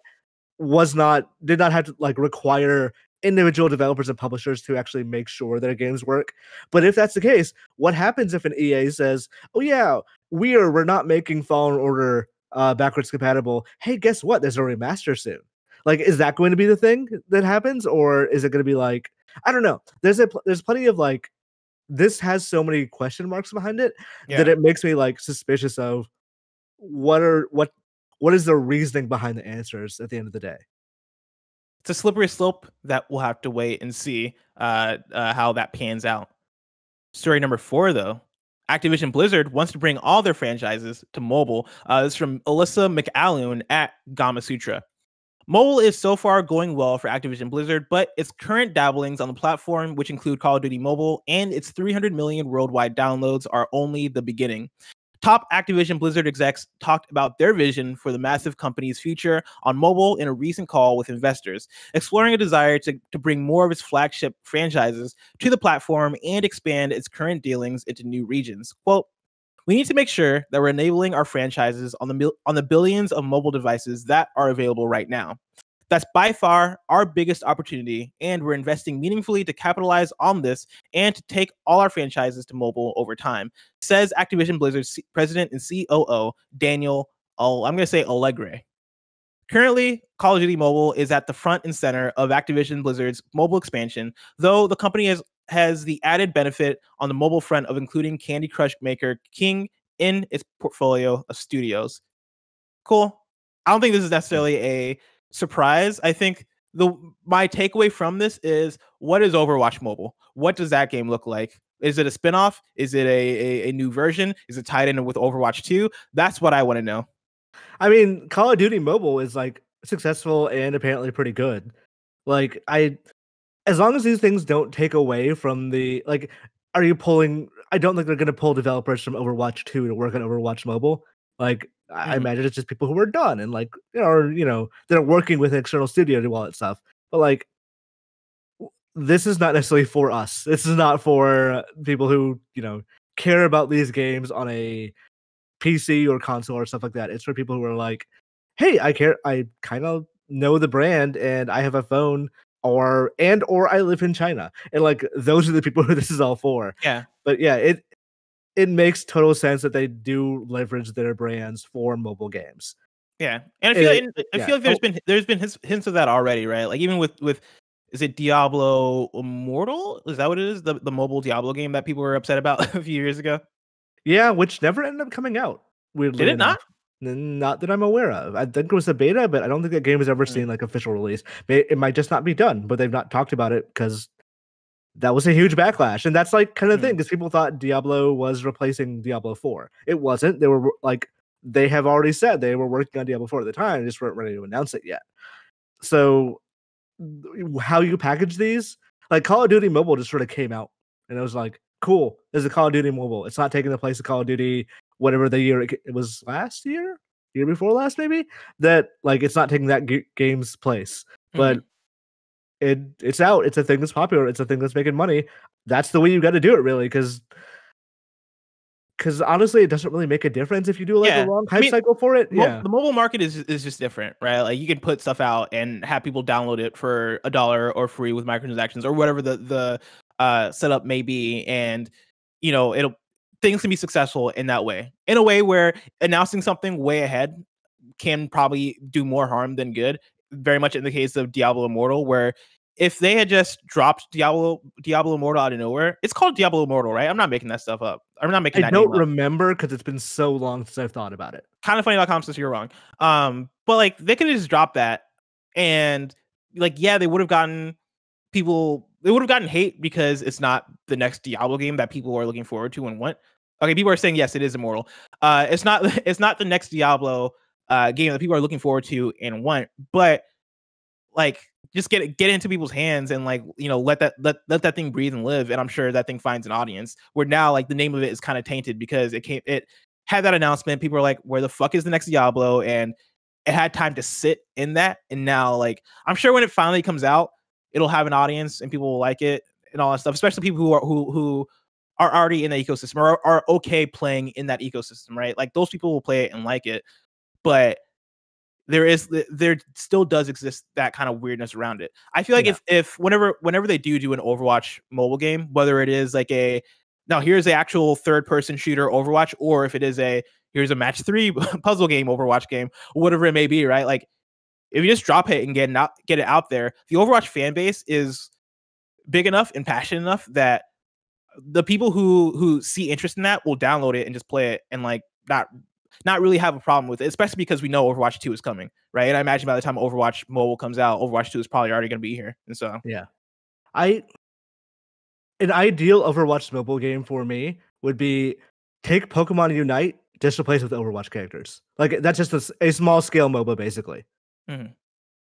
did not have to like require individual developers and publishers to actually make sure their games work. But if that's the case, what happens if an EA says, oh yeah, we're not making Fallen Order backwards compatible? Hey, guess what? There's a remaster soon. Like, is that going to be the thing that happens, or is it going to be like, I don't know. There's plenty of like, this has so many question marks behind it that it makes me like suspicious of what is the reasoning behind the answers at the end of the day. It's a slippery slope that we'll have to wait and see how that pans out. Story number 4, though. Activision Blizzard wants to bring all their franchises to mobile. This is from Alissa McAloon at Gamasutra. Mobile is so far going well for Activision Blizzard, but its current dabblings on the platform, which include Call of Duty Mobile and its 300 million worldwide downloads, are only the beginning. Top Activision Blizzard execs talked about their vision for the massive company's future on mobile in a recent call with investors, exploring a desire to bring more of its flagship franchises to the platform and expand its current dealings into new regions. Quote, we need to make sure that we're enabling our franchises on the billions of mobile devices that are available right now. That's by far our biggest opportunity, and we're investing meaningfully to capitalize on this and to take all our franchises to mobile over time, says Activision Blizzard's president and COO, Daniel, I'm going to say Allegre. Currently, Call of Duty Mobile is at the front and center of Activision Blizzard's mobile expansion, though the company has the added benefit on the mobile front of including Candy Crush maker King in its portfolio of studios. Cool. I don't think this is necessarily a surprise. I think my takeaway from this is, what is Overwatch Mobile? What does that game look like? Is it a spinoff? Is it a new version? Is it tied in with Overwatch 2? That's what I want to know. I mean, Call of Duty Mobile is like successful and apparently pretty good. Like, as long as these things don't take away from the, like, are you pulling? I don't think they're going to pull developers from Overwatch 2 to work on Overwatch Mobile. Like, I imagine it's just people who are done and like, they're working with an external studio to do all that stuff. But like, this is not necessarily for us. This is not for people who, care about these games on a PC or console or stuff like that. It's for people who are like, hey, I care. I kind of know the brand and I have a phone or I live in China. And like, those are the people who this is all for. Yeah. But yeah, it makes total sense that they do leverage their brands for mobile games. Yeah, and I feel like there's been hints of that already, right? Like even with is it Diablo Immortal? Is that what it is? The mobile Diablo game that people were upset about a few years ago? Yeah, which never ended up coming out. Weirdly Did it not? Not that I'm aware of. I think it was a beta, but I don't think that game has ever seen like official release. It might just not be done, but they've not talked about it because that was a huge backlash. And that's like kind of thing, because people thought Diablo was replacing Diablo 4. It wasn't. They were like, they have already said they were working on Diablo 4 at the time, just weren't ready to announce it yet. So how you package these, like Call of Duty Mobile just sort of came out and it was like, cool, there's a Call of Duty Mobile. It's not taking the place of Call of Duty, whatever the year it was last year before last, maybe, that like, it's not taking that game's place, but it's out. It's a thing that's popular. It's a thing that's making money. That's the way you got to do it, really, because honestly, it doesn't really make a difference if you do like a long hype cycle for it. Yeah, the mobile market is just different, right? Like you can put stuff out and have people download it for $1 or free with microtransactions or whatever the setup may be, and things can be successful in that way. In a way where announcing something way ahead can probably do more harm than good. Very much in the case of Diablo Immortal, where if they had just dropped Diablo Immortal out of nowhere, it's called Diablo Immortal, right? I'm not making that stuff up. I'm not making that name up. I don't remember because it's been so long since I've thought about it. Kindoffunny.com says you're wrong. But like they could have just dropped that, and like they would have gotten people. They would have gotten hate because it's not the next Diablo game that people are looking forward to and want. Okay, people are saying yes, it is Immortal. It's not the next Diablo game that people are looking forward to and want, but like just get into people's hands and like let that thing breathe and live, and I'm sure that thing finds an audience. Where now like the name of it is kind of tainted because it had that announcement, people are like, where the fuck is the next Diablo? And it had time to sit in that, and now like I'm sure when it finally comes out, it'll have an audience and people will like it and all that stuff, especially people who are already in the ecosystem or are okay playing in that ecosystem, right? Like those people will play it and like it. But there still does exist that kind of weirdness around it. I feel like if whenever they do an Overwatch mobile game, whether it is like here's the actual third person shooter Overwatch, or if it is here's a match 3 puzzle game Overwatch game, whatever it may be, right? Like if you just drop it and get it out there, the Overwatch fan base is big enough and passionate enough that the people who see interest in that will download it and just play it and like not really have a problem with it, especially because we know Overwatch 2 is coming, right? And I imagine by the time Overwatch Mobile comes out, Overwatch 2 is probably already going to be here. And so, yeah, an ideal Overwatch mobile game for me would be take Pokemon Unite, just replace it with Overwatch characters. Like that's just a small scale MOBA, basically. Mm-hmm.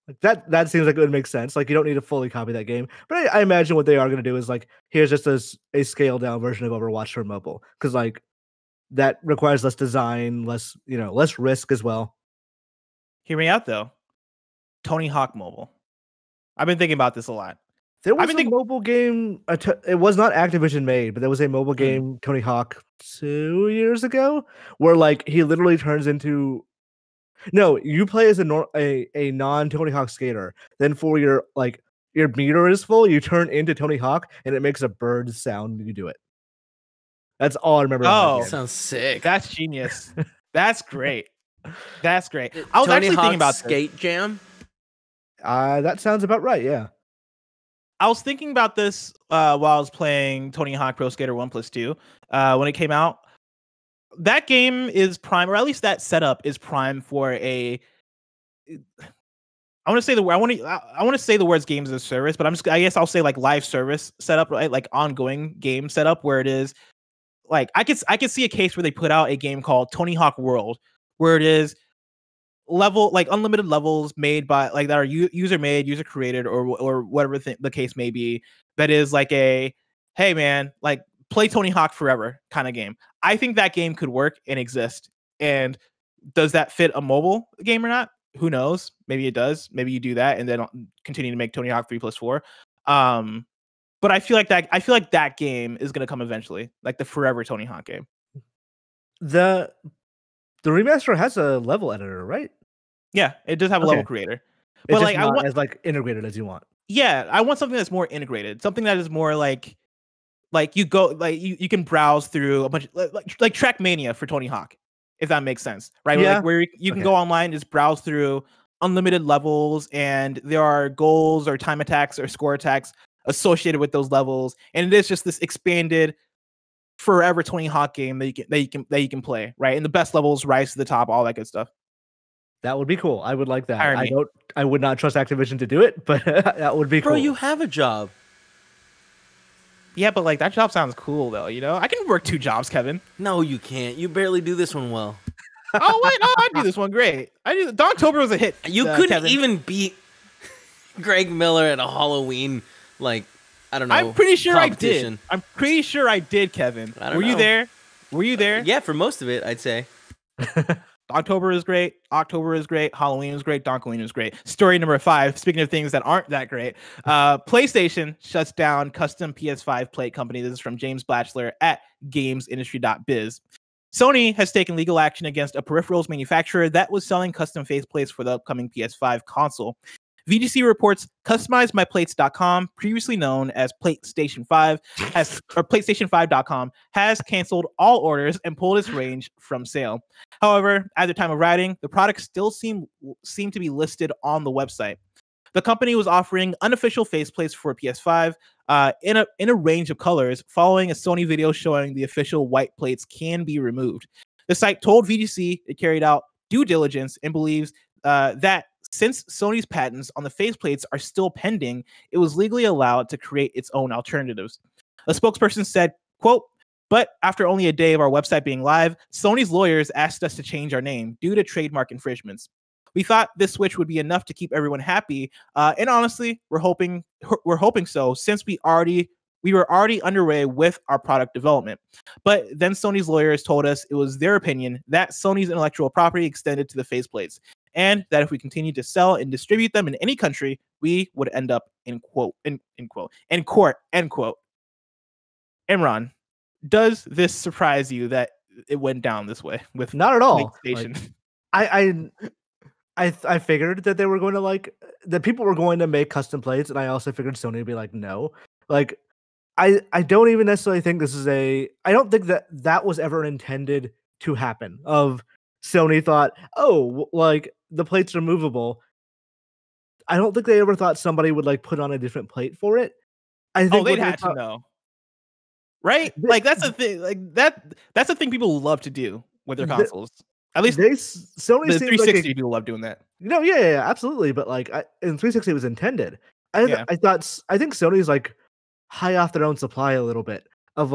Like that seems like it would make sense. Like you don't need to fully copy that game, but I imagine what they are going to do is like, here's just a scaled down version of Overwatch for mobile, because like that requires less design, less risk as well. Hear me out though. Tony Hawk Mobile. I've been thinking about this a lot. There was a mobile game. It was not Activision made, but there was a mobile game, Tony Hawk, 2 years ago, where like he literally turns into. No, you play as a non Tony Hawk skater. Then for your meter is full, you turn into Tony Hawk, and it makes a bird sound when you do it. That's all I remember. Oh, that game. Sounds sick. That's genius. That's great. That's great. I was Tony actually thinking Hawk's about Skate Jam. That sounds about right. Yeah. I was thinking about this while I was playing Tony Hawk Pro Skater 1+2 when it came out. That game is prime, or at least that setup is prime for a. I want to say the words games as a service, but I guess I'll say like live service setup, right? Like ongoing game setup, where it is like I could see a case where they put out a game called Tony Hawk World, where it is unlimited levels made by that are user made, user created, or whatever the case may be. That is like a, hey man, like play Tony Hawk forever kind of game. I think that game could work and exist. And does that fit a mobile game or not? Who knows? Maybe it does. Maybe you do that and then continue to make Tony Hawk 3+4. But I feel like that game is gonna come eventually, like the forever Tony Hawk game. The remaster has a level editor, right? Yeah, it does have a level creator. But like I want as integrated as you want. Yeah, I want something that's more integrated. Something that is more like you go you can browse through a bunch like Trackmania for Tony Hawk, if that makes sense, right? Yeah. Where you can go online, just browse through unlimited levels, and there are goals or time attacks or score attacks associated with those levels, and it is just this expanded forever Tony Hawk game that you can play, right? And the best levels rise to the top, all that good stuff. That would be cool. I would like that. Irony. I would not trust Activision to do it, but that would be cool. Bro, you have a job. Yeah, but like that job sounds cool though, you know? I can work 2 jobs, Kevin. No, you can't. You barely do this one well. Oh wait, no, I do this one great. DONKTOBER was a hit. You couldn't Kevin. even beat Greg Miller at a Halloween, like, I don't know. I'm pretty sure I competition. did. I'm pretty sure I did, Kevin. I don't Were you know. there? Were you there? Yeah, for most of it, I'd say. October is great. October is great. Halloween is great. Donkween is great. Story number 5. Speaking of things that aren't that great, PlayStation shuts down Custom PS5 Plate company. This is from James Batchelor at gamesindustry.biz. Sony has taken legal action against a peripherals manufacturer that was selling custom faceplates for the upcoming PS5 console. VGC reports CustomizeMyPlates.com, previously known as PlayStation 5, PlayStation5.com, has canceled all orders and pulled its range from sale. However, at the time of writing, the products still seem to be listed on the website. The company was offering unofficial faceplates for PS5 in a range of colors, following a Sony video showing the official white plates can be removed. The site told VGC it carried out due diligence and believes that since Sony's patents on the faceplates are still pending, it was legally allowed to create its own alternatives. A spokesperson said, quote, "But after only a day of our website being live, Sony's lawyers asked us to change our name due to trademark infringements. We thought this switch would be enough to keep everyone happy, and honestly, we're hoping so, since we were already underway with our product development. But then Sony's lawyers told us it was their opinion that Sony's intellectual property extended to the faceplates, and that if we continued to sell and distribute them in any country, we would end up in court, end quote. Imran, does this surprise you that it went down this way with Not at all. PlayStation? I figured that they were going to that people were going to make custom plates, and I also figured Sony would be like, no. Like, I don't even necessarily think this is I don't think that was ever intended to happen. Of Sony thought, oh, like the plates are movable. I don't think they ever thought somebody would put on a different plate for it. I think they'd had to know, right? Like that's the thing. Like that's the thing people love to do with their consoles. At least Sony the seems 360 people love doing that. No, yeah, absolutely. But in 360 it was intended. I think Sony's high off their own supply a little bit of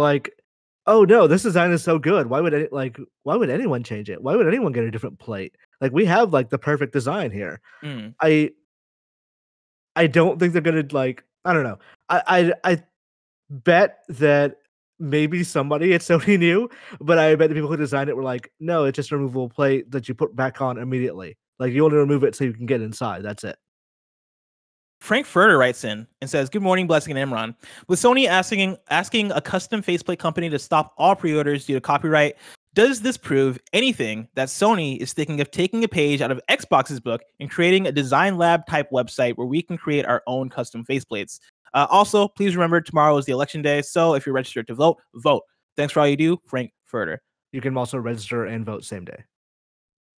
oh no, this design is so good. Why would anyone change it? Why would anyone get a different plate? We have the perfect design here. I don't think they're gonna I don't know. I bet that maybe somebody at Sony knew, but I bet the people who designed it were no, it's just a removable plate that you put back on immediately. You only remove it so you can get inside. That's it. Frankfurter writes in and says, "Good morning, Blessing and Imran. With Sony asking a custom faceplate company to stop all pre-orders due to copyright, Does this prove anything that Sony is thinking of taking a page out of Xbox's book and creating a design lab type website where we can create our own custom faceplates? Also, please remember tomorrow is the election day, so if you're registered to vote, vote. Thanks for all you do, Frankfurtter. You can also register and vote same day.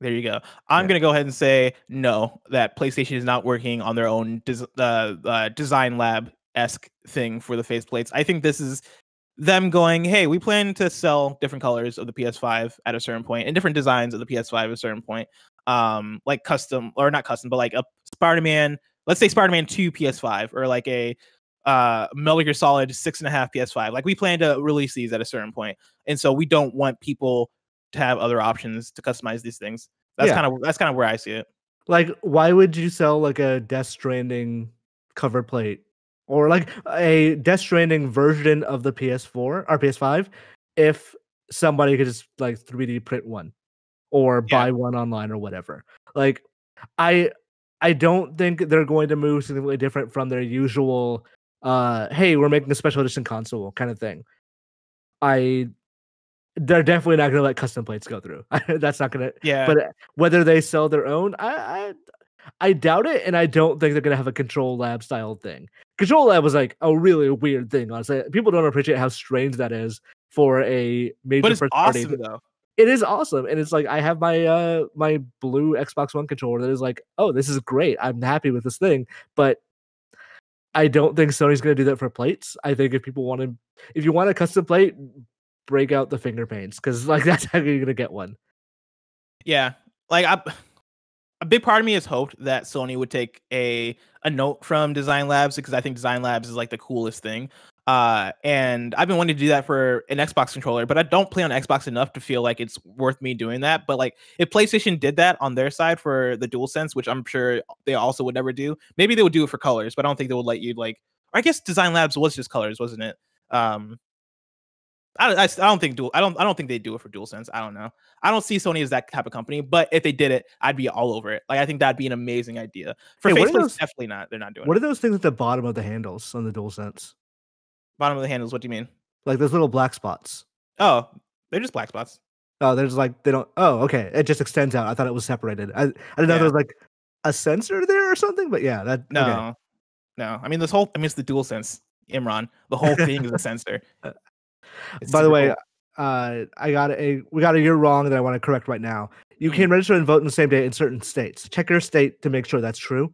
There you go. I'm going to go ahead and say no, that PlayStation is not working on their own design lab-esque thing for the faceplates. I think this is them going, hey, we plan to sell different colors of the PS5 at a certain point and different designs of the PS5 at a certain point. Like custom, or not custom, but like a Spider-Man, let's say Spider-Man 2 PS5, or like a Metal Gear Solid 6.5 PS5. Like we plan to release these at a certain point. And so we don't want people to have other options to customize these things. That's kind of where I see it. Like, why would you sell like a Death Stranding cover plate or like a Death Stranding version of the PS4 or PS5 if somebody could just like 3D print one or buy one online or whatever? Like, I don't think they're going to move significantly different from their usual hey, we're making a special edition console kind of thing. They're definitely not going to let custom plates go through. That's not going to. Yeah. But whether they sell their own, I doubt it, and I don't think they're going to have a Control Lab style thing. Control Lab was like a really weird thing. Honestly, people don't appreciate how strange that is for a major. But it's awesome though. It is awesome, and it's like I have my my blue Xbox One controller that is like, oh, this is great. I'm happy with this thing, but I don't think Sony's going to do that for plates. I think if you want a custom plate, break out the finger paints, because like that's how you're gonna get one. Yeah, like a big part of me has hoped that Sony would take a note from Design Labs, because I think Design Labs is like the coolest thing. And I've been wanting to do that for an Xbox controller, but I don't play on Xbox enough to feel like it's worth me doing that. But like if PlayStation did that on their side for the DualSense, which I'm sure they also would never do, maybe they would do it for colors, but I don't think they would let you like. Or I guess Design Labs was just colors, wasn't it? I don't think they do it for DualSense. I don't know. I don't see Sony as that type of company, but if they did it, I'd be all over it. Like I think that'd be an amazing idea. For faceplates, definitely not. They're not doing it. What are those things at the bottom of the handles on the DualSense? Bottom of the handles, what do you mean? Like those little black spots. Oh, they're just black spots. Oh, ththere's like they don't. Oh, okay. It just extends out. I thought it was separated. I didn't know there was like a sensor there or something. But yeah, that no. I mean, it's the DualSense, Imran. The whole thing is a sensor. By the way, we got a year wrong that I want to correct right now. You can register and vote in the same day in certain states. Check your state to make sure that's true.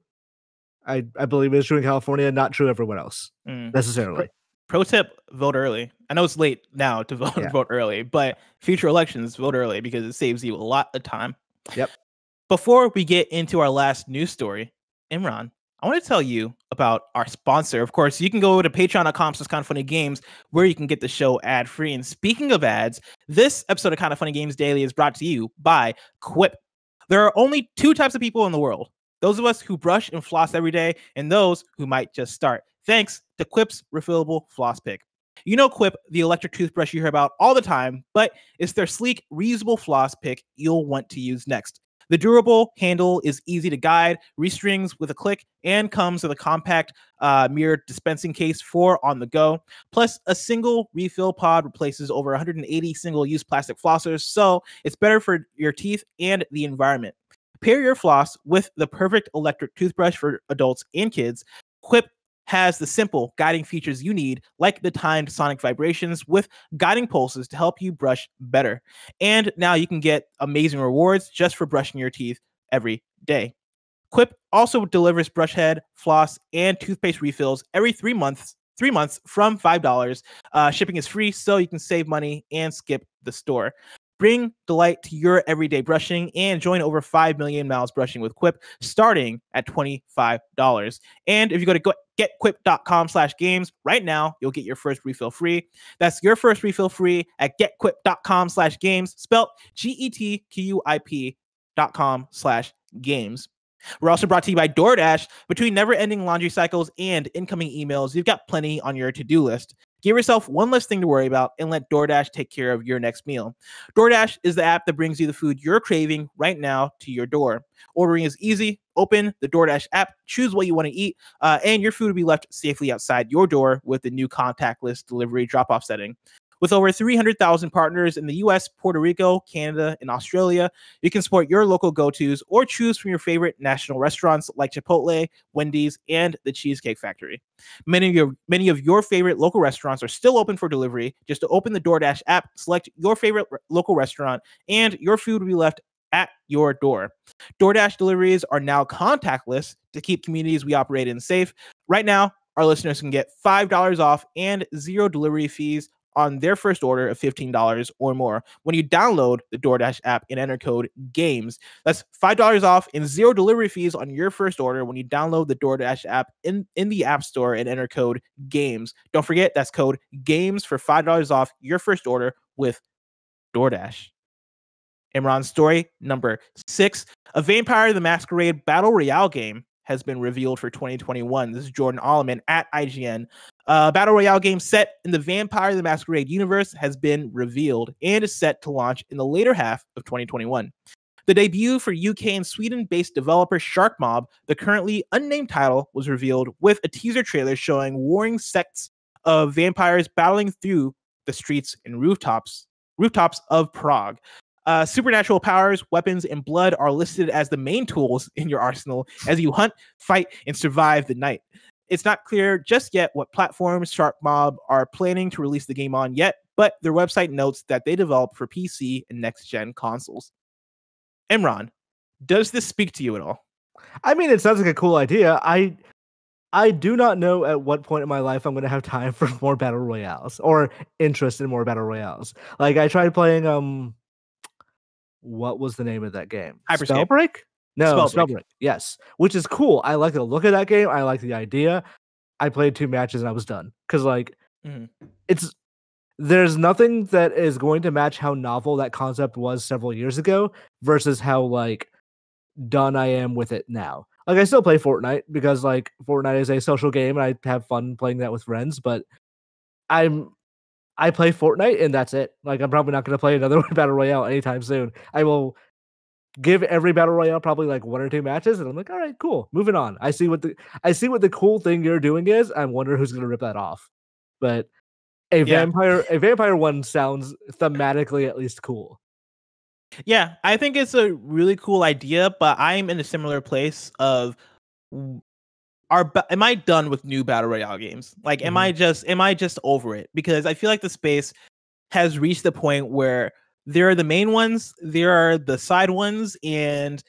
I believe it's true in California, not true everywhere else necessarily. Pro tip: vote early. I know it's late now to vote early, but future elections, vote early because it saves you a lot of time. Yep. Before we get into our last news story, Imran, I want to tell you about our sponsor. Of course, you can go to patreon.com/kindoffunnygames where you can get the show ad-free. And speaking of ads, this episode of Kind of Funny Games Daily is brought to you by Quip. There are only two types of people in the world: those of us who brush and floss every day, and those who might just start. Thanks to Quip's refillable floss pick. You know Quip, the electric toothbrush you hear about all the time, but it's their sleek, reusable floss pick you'll want to use next. The durable handle is easy to guide, restrings with a click, and comes with a compact mirrored dispensing case for on the go. Plus, a single refill pod replaces over 180 single-use plastic flossers, so it's better for your teeth and the environment. Pair your floss with the perfect electric toothbrush for adults and kids. Quip has the simple guiding features you need, like the timed sonic vibrations with guiding pulses to help you brush better. And now you can get amazing rewards just for brushing your teeth every day. Quip also delivers brush head, floss, and toothpaste refills every 3 months from $5. Shipping is free, so you can save money and skip the store. Bring delight to your everyday brushing and join over 5 million miles brushing with Quip, starting at $25. And if you go to getquip.com/games right now, you'll get your first refill free. That's your first refill free at getquip.com/games, spelled GETQUIP.com/games. We're also brought to you by DoorDash. Between never-ending laundry cycles and incoming emails, you've got plenty on your to-do list. Give yourself one less thing to worry about and let DoorDash take care of your next meal. DoorDash is the app that brings you the food you're craving right now to your door. Ordering is easy. Open the DoorDash app, choose what you want to eat, and your food will be left safely outside your door with the new contactless delivery drop-off setting. With over 300,000 partners in the US, Puerto Rico, Canada, and Australia, you can support your local go-tos or choose from your favorite national restaurants like Chipotle, Wendy's, and the Cheesecake Factory. Many of your favorite local restaurants are still open for delivery. Just to open the DoorDash app, select your favorite local restaurant, and your food will be left at your door. DoorDash deliveries are now contactless to keep communities we operate in safe. Right now, our listeners can get $5 off and 0 delivery fees on their first order of $15 or more when you download the DoorDash app and enter code GAMES. That's $5 off and 0 delivery fees on your first order when you download the DoorDash app in the App Store and enter code GAMES. Don't forget, that's code GAMES for $5 off your first order with DoorDash. Imran's story number 6. A Vampire the Masquerade Battle Royale game has been revealed for 2021. This is Jordan Oloman at IGN. Battle Royale game set in the Vampire the Masquerade universe has been revealed and is set to launch in the later half of 2021. The debut for UK and Sweden-based developer Shark Mob, the currently unnamed title, was revealed with a teaser trailer showing warring sects of vampires battling through the streets and rooftops of Prague. Supernatural powers, weapons, and blood are listed as the main tools in your arsenal as you hunt, fight, and survive the night. It's not clear just yet what platforms Shark Mob are planning to release the game on yet, but their website notes that they develop for PC and next-gen consoles. Imran, does this speak to you at all? I mean, it sounds like a cool idea. I do not know at what point in my life I'm going to have time for more battle royales or interest in more battle royales. Like, I tried playing what was the name of that game? Hyperscape. Spellbreak? No, Spellbreak. Spellbreak. Yes, which is cool. I like the look of that game. I like the idea. I played 2 matches and I was done. Because there's nothing that is going to match how novel that concept was several years ago versus how done I am with it now. Like, I still play Fortnite because Fortnite is a social game and I have fun playing that with friends, but I play Fortnite and that's it. Like, I'm probably not going to play another battle royale anytime soon. I will give every battle royale probably 1 or 2 matches, and I'm like, all right, cool, moving on. I see what the cool thing you're doing is. I wonder who's going to rip that off. But a vampire one sounds thematically at least cool. Yeah, I think it's a really cool idea, but I'm in a similar place of am I done with new battle royale games? Like, am I just over it? Because I feel like the space has reached the point where there are the main ones, there are the side ones, and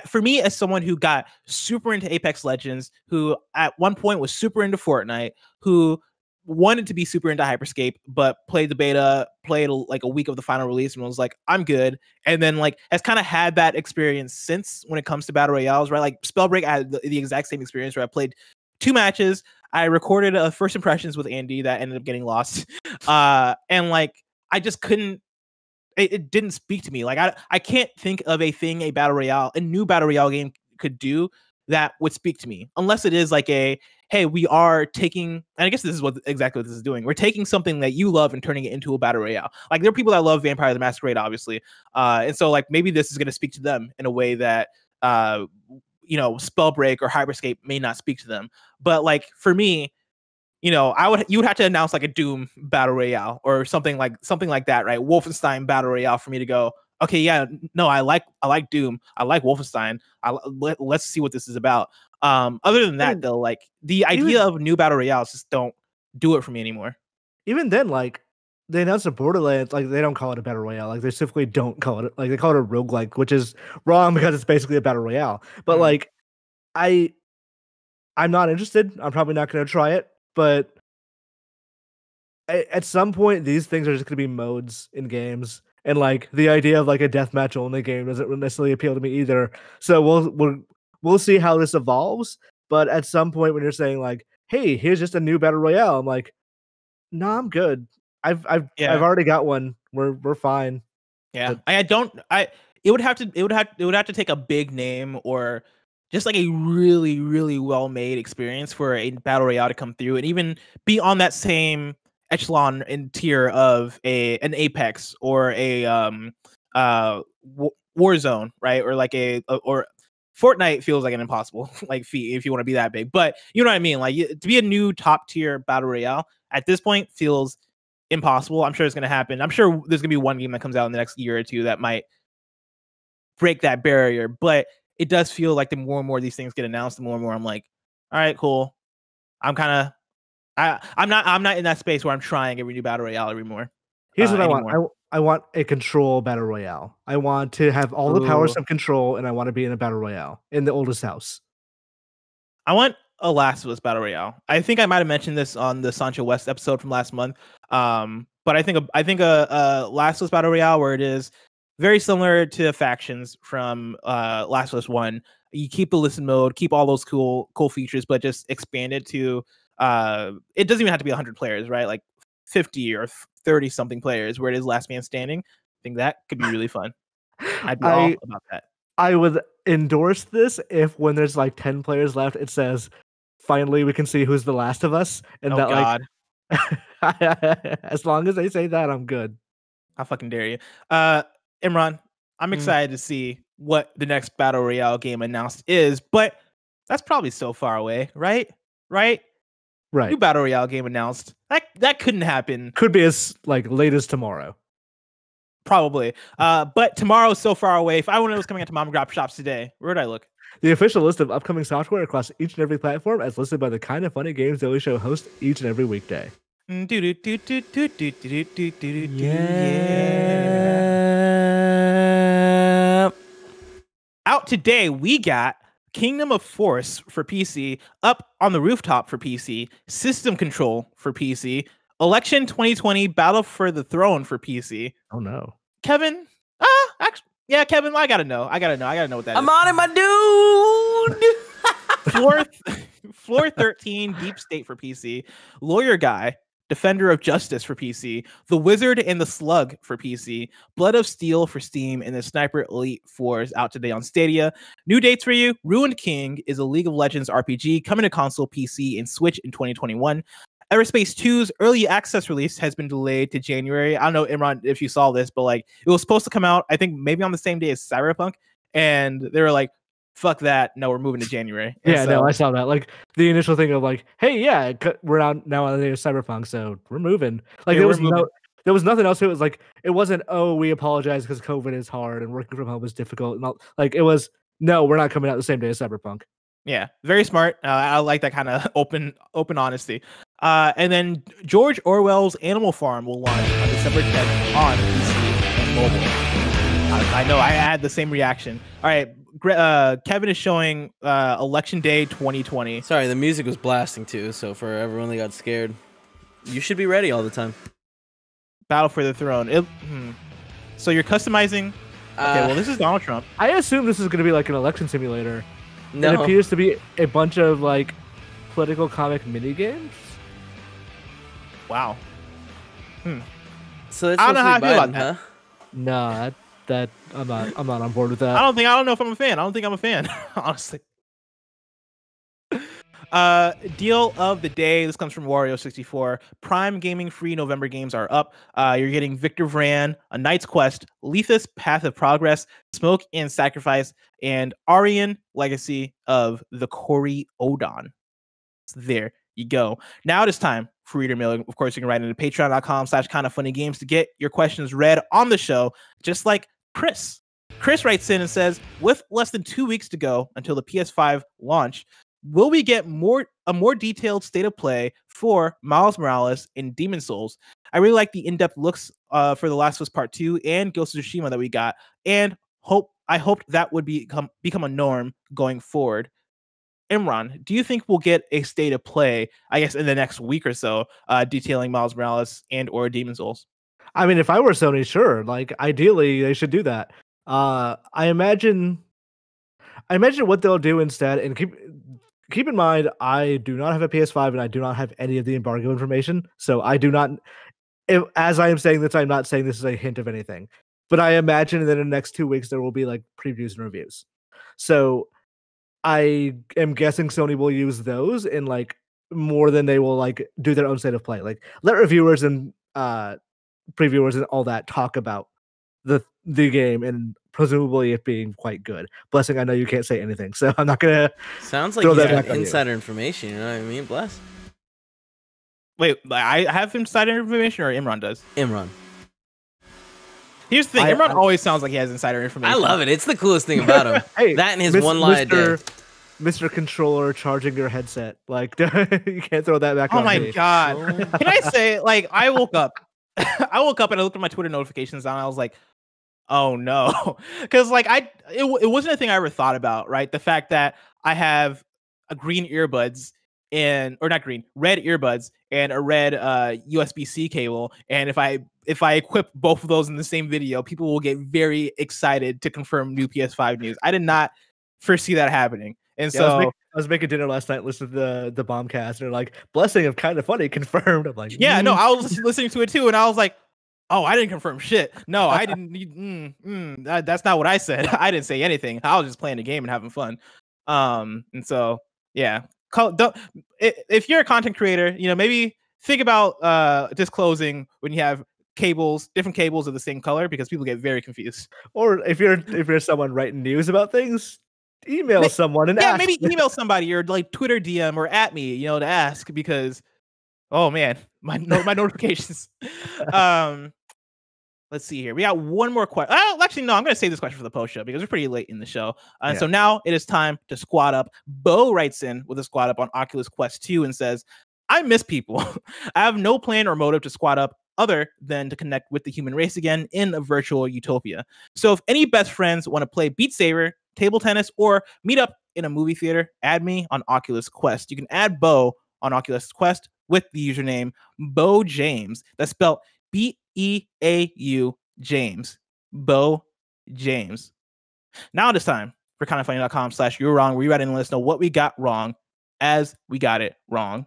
for me, as someone who got super into Apex Legends, who at one point was super into Fortnite, who wanted to be super into Hyperscape, but played the beta, played a week of the final release, and was like, I'm good. And then has kind of had that experience since when it comes to battle royales, right? Like Spellbreak, I had the exact same experience where I played 2 matches. I recorded first impressions with Andy that ended up getting lost, and I just couldn't. It didn't speak to me. I can't think of a new battle royale game could do that would speak to me, unless it is hey, we are taking, and I guess this is exactly what this is doing. We're taking something that you love and turning it into a battle royale. There are people that love Vampire the Masquerade, obviously, and so maybe this is going to speak to them in a way that Spellbreak or Hyperscape may not speak to them. But for me, you would have to announce a Doom battle royale or something like that, right? Wolfenstein battle royale for me to go, okay, yeah, no, I like Doom, I like Wolfenstein. Let's see what this is about. Other than that, though, the idea of new battle royales just don't do it for me anymore. Even then, they announced a Borderlands, they don't call it a battle royale. They specifically don't call it, they call it a roguelike, which is wrong because it's basically a battle royale. But I'm not interested. I'm probably not going to try it. But at some point, these things are just going to be modes in games, and the idea of a deathmatch only game doesn't necessarily appeal to me either. So we'll see how this evolves. But at some point, when you're saying hey, here's just a new battle royale, I'm like, no, I'm good. I've already got one. We're fine. Yeah, it would have to take a big name or just a really, really well-made experience for a battle royale to come through and even be on that same echelon and tier of an Apex or a Warzone, right? Or Fortnite feels like an impossible feat if you want to be that big. But you know what I mean? To be a new top tier battle royale at this point feels impossible. I'm sure it's going to happen. I'm sure there's going to be one game that comes out in the next year or two that might break that barrier. But it does feel like the more and more these things get announced, the more and more I'm like, all right, cool. I'm not in that space where I'm trying every new battle royale anymore. Here's what I want. I want a control battle royale. I want to have all the powers of control, and I want to be in a battle royale in the oldest house. I want a Last of Us battle royale. I think I might have mentioned this on the Sancho West episode from last month. But I think a Last of Us battle royale where it is very similar to factions from Last of Us 1. You keep the listen mode, keep all those cool features, but just expand it to it doesn't even have to be 100 players, right? Like 50 or 30 something players where it is last man standing. I think that could be really fun. I'd be all about that. I would endorse this if when there's like 10 players left, it says, finally we can see who's the last of us. And God. Like as long as they say that, I'm good. How fucking dare you. Imran, I'm excited to see what the next battle royale game announced is, but that's probably so far away, right? Right. New battle royale game announced. That couldn't happen. Could be as like late as tomorrow. Probably. But tomorrow is so far away. If I want to know what's coming out to mom and grab shops today, where would I look? The official list of upcoming software across each and every platform as listed by the Kind of Funny Games Daily Show host each and every weekday. Yeah. Out today, we got Kingdom of Force for PC, Up on the Rooftop for PC, System Control for PC, Election 2020 Battle for the Throne for PC. Oh no. Kevin? Yeah, Kevin, I gotta know what that is. I'm on it, my dude. Floor 13 Deep State for PC, Lawyer Guy, Defender of Justice for PC, The Wizard and the Slug for PC, Blood of Steel for Steam, and the Sniper Elite 4 is out today on Stadia. New dates for you. Ruined King is a League of Legends RPG coming to console, PC, and Switch in 2021. Everspace 2's early access release has been delayed to January. I don't know, Imran, if you saw this, but like it was supposed to come out, I think maybe on the same day as Cyberpunk, and they were like, fuck that, no, we're moving to January. And yeah, no, I saw that. Like the initial thing of like, hey, yeah, we're now on the day of Cyberpunk, so we're moving. Like there was nothing else. It was like it wasn't, oh, we apologize because COVID is hard and working from home is difficult. And like it was, no, we're not coming out the same day as Cyberpunk. Yeah, very smart. I like that kind of open honesty. And then George Orwell's Animal Farm will launch on December 10th on PC and mobile. I know, I had the same reaction. All right, Kevin is showing Election Day 2020. Sorry, the music was blasting too, so for everyone that got scared, you should be ready all the time. Battle for the Throne. So you're customizing... Okay, well, this is Donald Trump. I assume this is going to be like an election simulator. No. It appears to be a bunch of like political comic mini games. Wow. So that's I don't know how I feel about that. Huh? No, that I'm not on board with that. I don't know if I'm a fan. I don't think I'm a fan, honestly. Deal of the day. This comes from Wario64. Prime Gaming free November games are up. You're getting Victor Vran, A Knight's Quest, Letha's Path of Progress, Smoke and Sacrifice, and Aryan Legacy of the Cory Odon. So there you go. Now it is time for Reader Mail. Of course, you can write into patreon.com/kindoffunnygames to get your questions read on the show, just like Chris. Chris writes in and says, with less than 2 weeks to go until the PS5 launch, will we get a more detailed state of play for Miles Morales and Demon Souls? I really like the in-depth looks for The Last of Us Part 2 and Ghost of Tsushima that we got, and I hoped that would become a norm going forward. Imran, do you think we'll get a state of play, I guess, in the next week or so, detailing Miles Morales and or Demon Souls? I mean, if I were Sony, sure. Like, ideally, they should do that. I imagine what they'll do instead, and keep in mind, I do not have a PS5 and I do not have any of the embargo information. So I do not, as I am saying this, I'm not saying this is a hint of anything. But I imagine that in the next 2 weeks, there will be like previews and reviews. So I am guessing Sony will use those in like more than they will like do their own state of play. Like let reviewers and previewers and all that talk about the game and presumably it being quite good. Blessing, I know you can't say anything, so I'm not gonna. Sounds like you got insider information. You know what I mean, Bless? Wait, I have insider information, or Imran does? Imran. Here's the thing. Imran always sounds like he has insider information. I love it. It's the coolest thing about him. Hey, that and his one line a day. Mr. Controller charging your headset. Like, you can't throw that back on me. Oh my god. Can I say, like, I woke up and I looked at my Twitter notifications and I was like, oh no. Because like it wasn't a thing I ever thought about, right? The fact that I have a green earbuds red earbuds and a red USB-C cable, and if I equip both of those in the same video, people will get very excited to confirm new PS5 news. I did not foresee that happening. And so I was making dinner last night, listening to the Bombcast, and they're like, blessing of kind of funny confirmed. I'm like, yeah, no, I was listening to it too, and I was like, oh, I didn't confirm shit. No, I didn't need that's not what I said. I didn't say anything. I was just playing the game and having fun. And so yeah. If you're a content creator, maybe think about disclosing when you have different cables of the same color, because people get very confused. Or if you're someone writing news about things, email someone and ask. Maybe email somebody, or like Twitter DM or at me, to ask, because oh man, my notifications. Let's see here. We got one more question. Actually, no, I'm going to save this question for the post show because we're pretty late in the show. So now it is time to squad up. Beau writes in with a squad up on Oculus Quest 2 and says, I miss people. I have no plan or motive to squad up other than to connect with the human race again in a virtual utopia. So if any best friends want to play Beat Saber, table tennis, or meet up in a movie theater, add me on Oculus Quest. You can add Beau on Oculus Quest with the username BeauJames. That's spelled BEAU James. BeauJames. Now it is time for kindoffunny.com/you're wrong, where you write in and let us know what we got wrong as we got it wrong.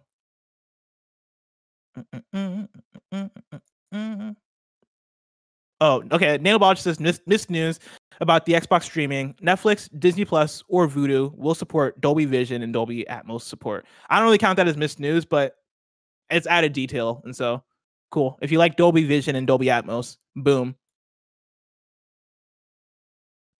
Oh, okay. Nailball says missed news about the Xbox streaming. Netflix, Disney Plus, or Vudu will support Dolby Vision and Dolby Atmos support. I don't really count that as missed news, but it's added detail, and so cool. If you like Dolby Vision and Dolby Atmos, boom.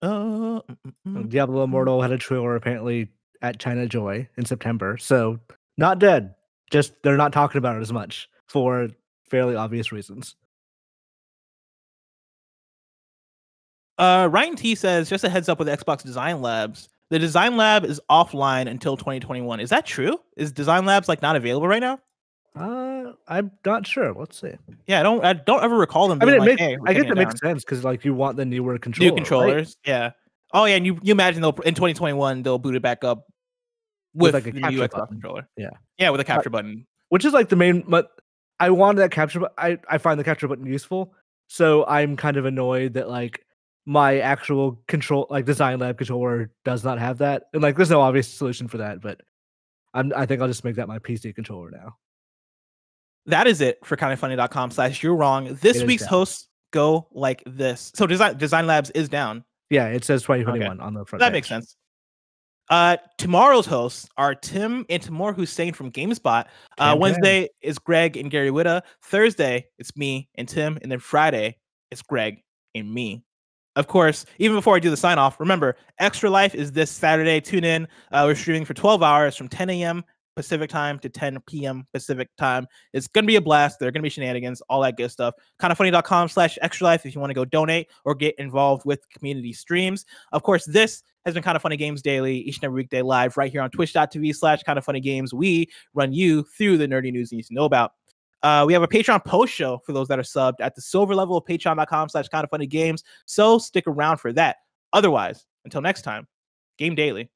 Diablo Immortal had a trailer apparently at China Joy in September, so not dead. Just they're not talking about it as much for fairly obvious reasons. Ryan T says, just a heads up with Xbox Design Labs. The Design Lab is offline until 2021. Is that true? Is Design Labs like not available right now? I'm not sure. Let's see. Yeah, I don't ever recall them being I guess it makes sense because like you want the newer controller, new controllers. Right? Yeah. Oh yeah, and you imagine in 2021 they'll boot it back up with like a the new Xbox button. controller. Yeah. Yeah, with a capture button. Which is like the main, but I wanted that capture button. I find the capture button useful. So I'm kind of annoyed that like my actual control, like Design Lab controller, does not have that. And like there's no obvious solution for that, but I think I'll just make that my PC controller now. That is it for kindoffunny.com/you're wrong. This week's hosts go like this. So Design Labs is down. Yeah, it says 2021 on the front. That makes sense. Tomorrow's hosts are Tim and Timur Hussein from GameSpot. Wednesday is Greg and Gary Whitta. Thursday, it's me and Tim. And then Friday, it's Greg and me. Of course, even before I do the sign off, remember, Extra Life is this Saturday. Tune in. We're streaming for 12 hours from 10 a.m. Pacific time to 10 p.m. Pacific time. It's going to be a blast. There are going to be shenanigans, all that good stuff. kindoffunny.com/extra life if you want to go donate or get involved with community streams. Of course, this has been Kind of Funny Games Daily, each and every weekday live right here on twitch.tv/kindoffunnygames. We run you through the nerdy news you need to know about. We have a Patreon post show for those that are subbed at the silver level of patreon.com/kindoffunnygames. So stick around for that. Otherwise, until next time, game daily.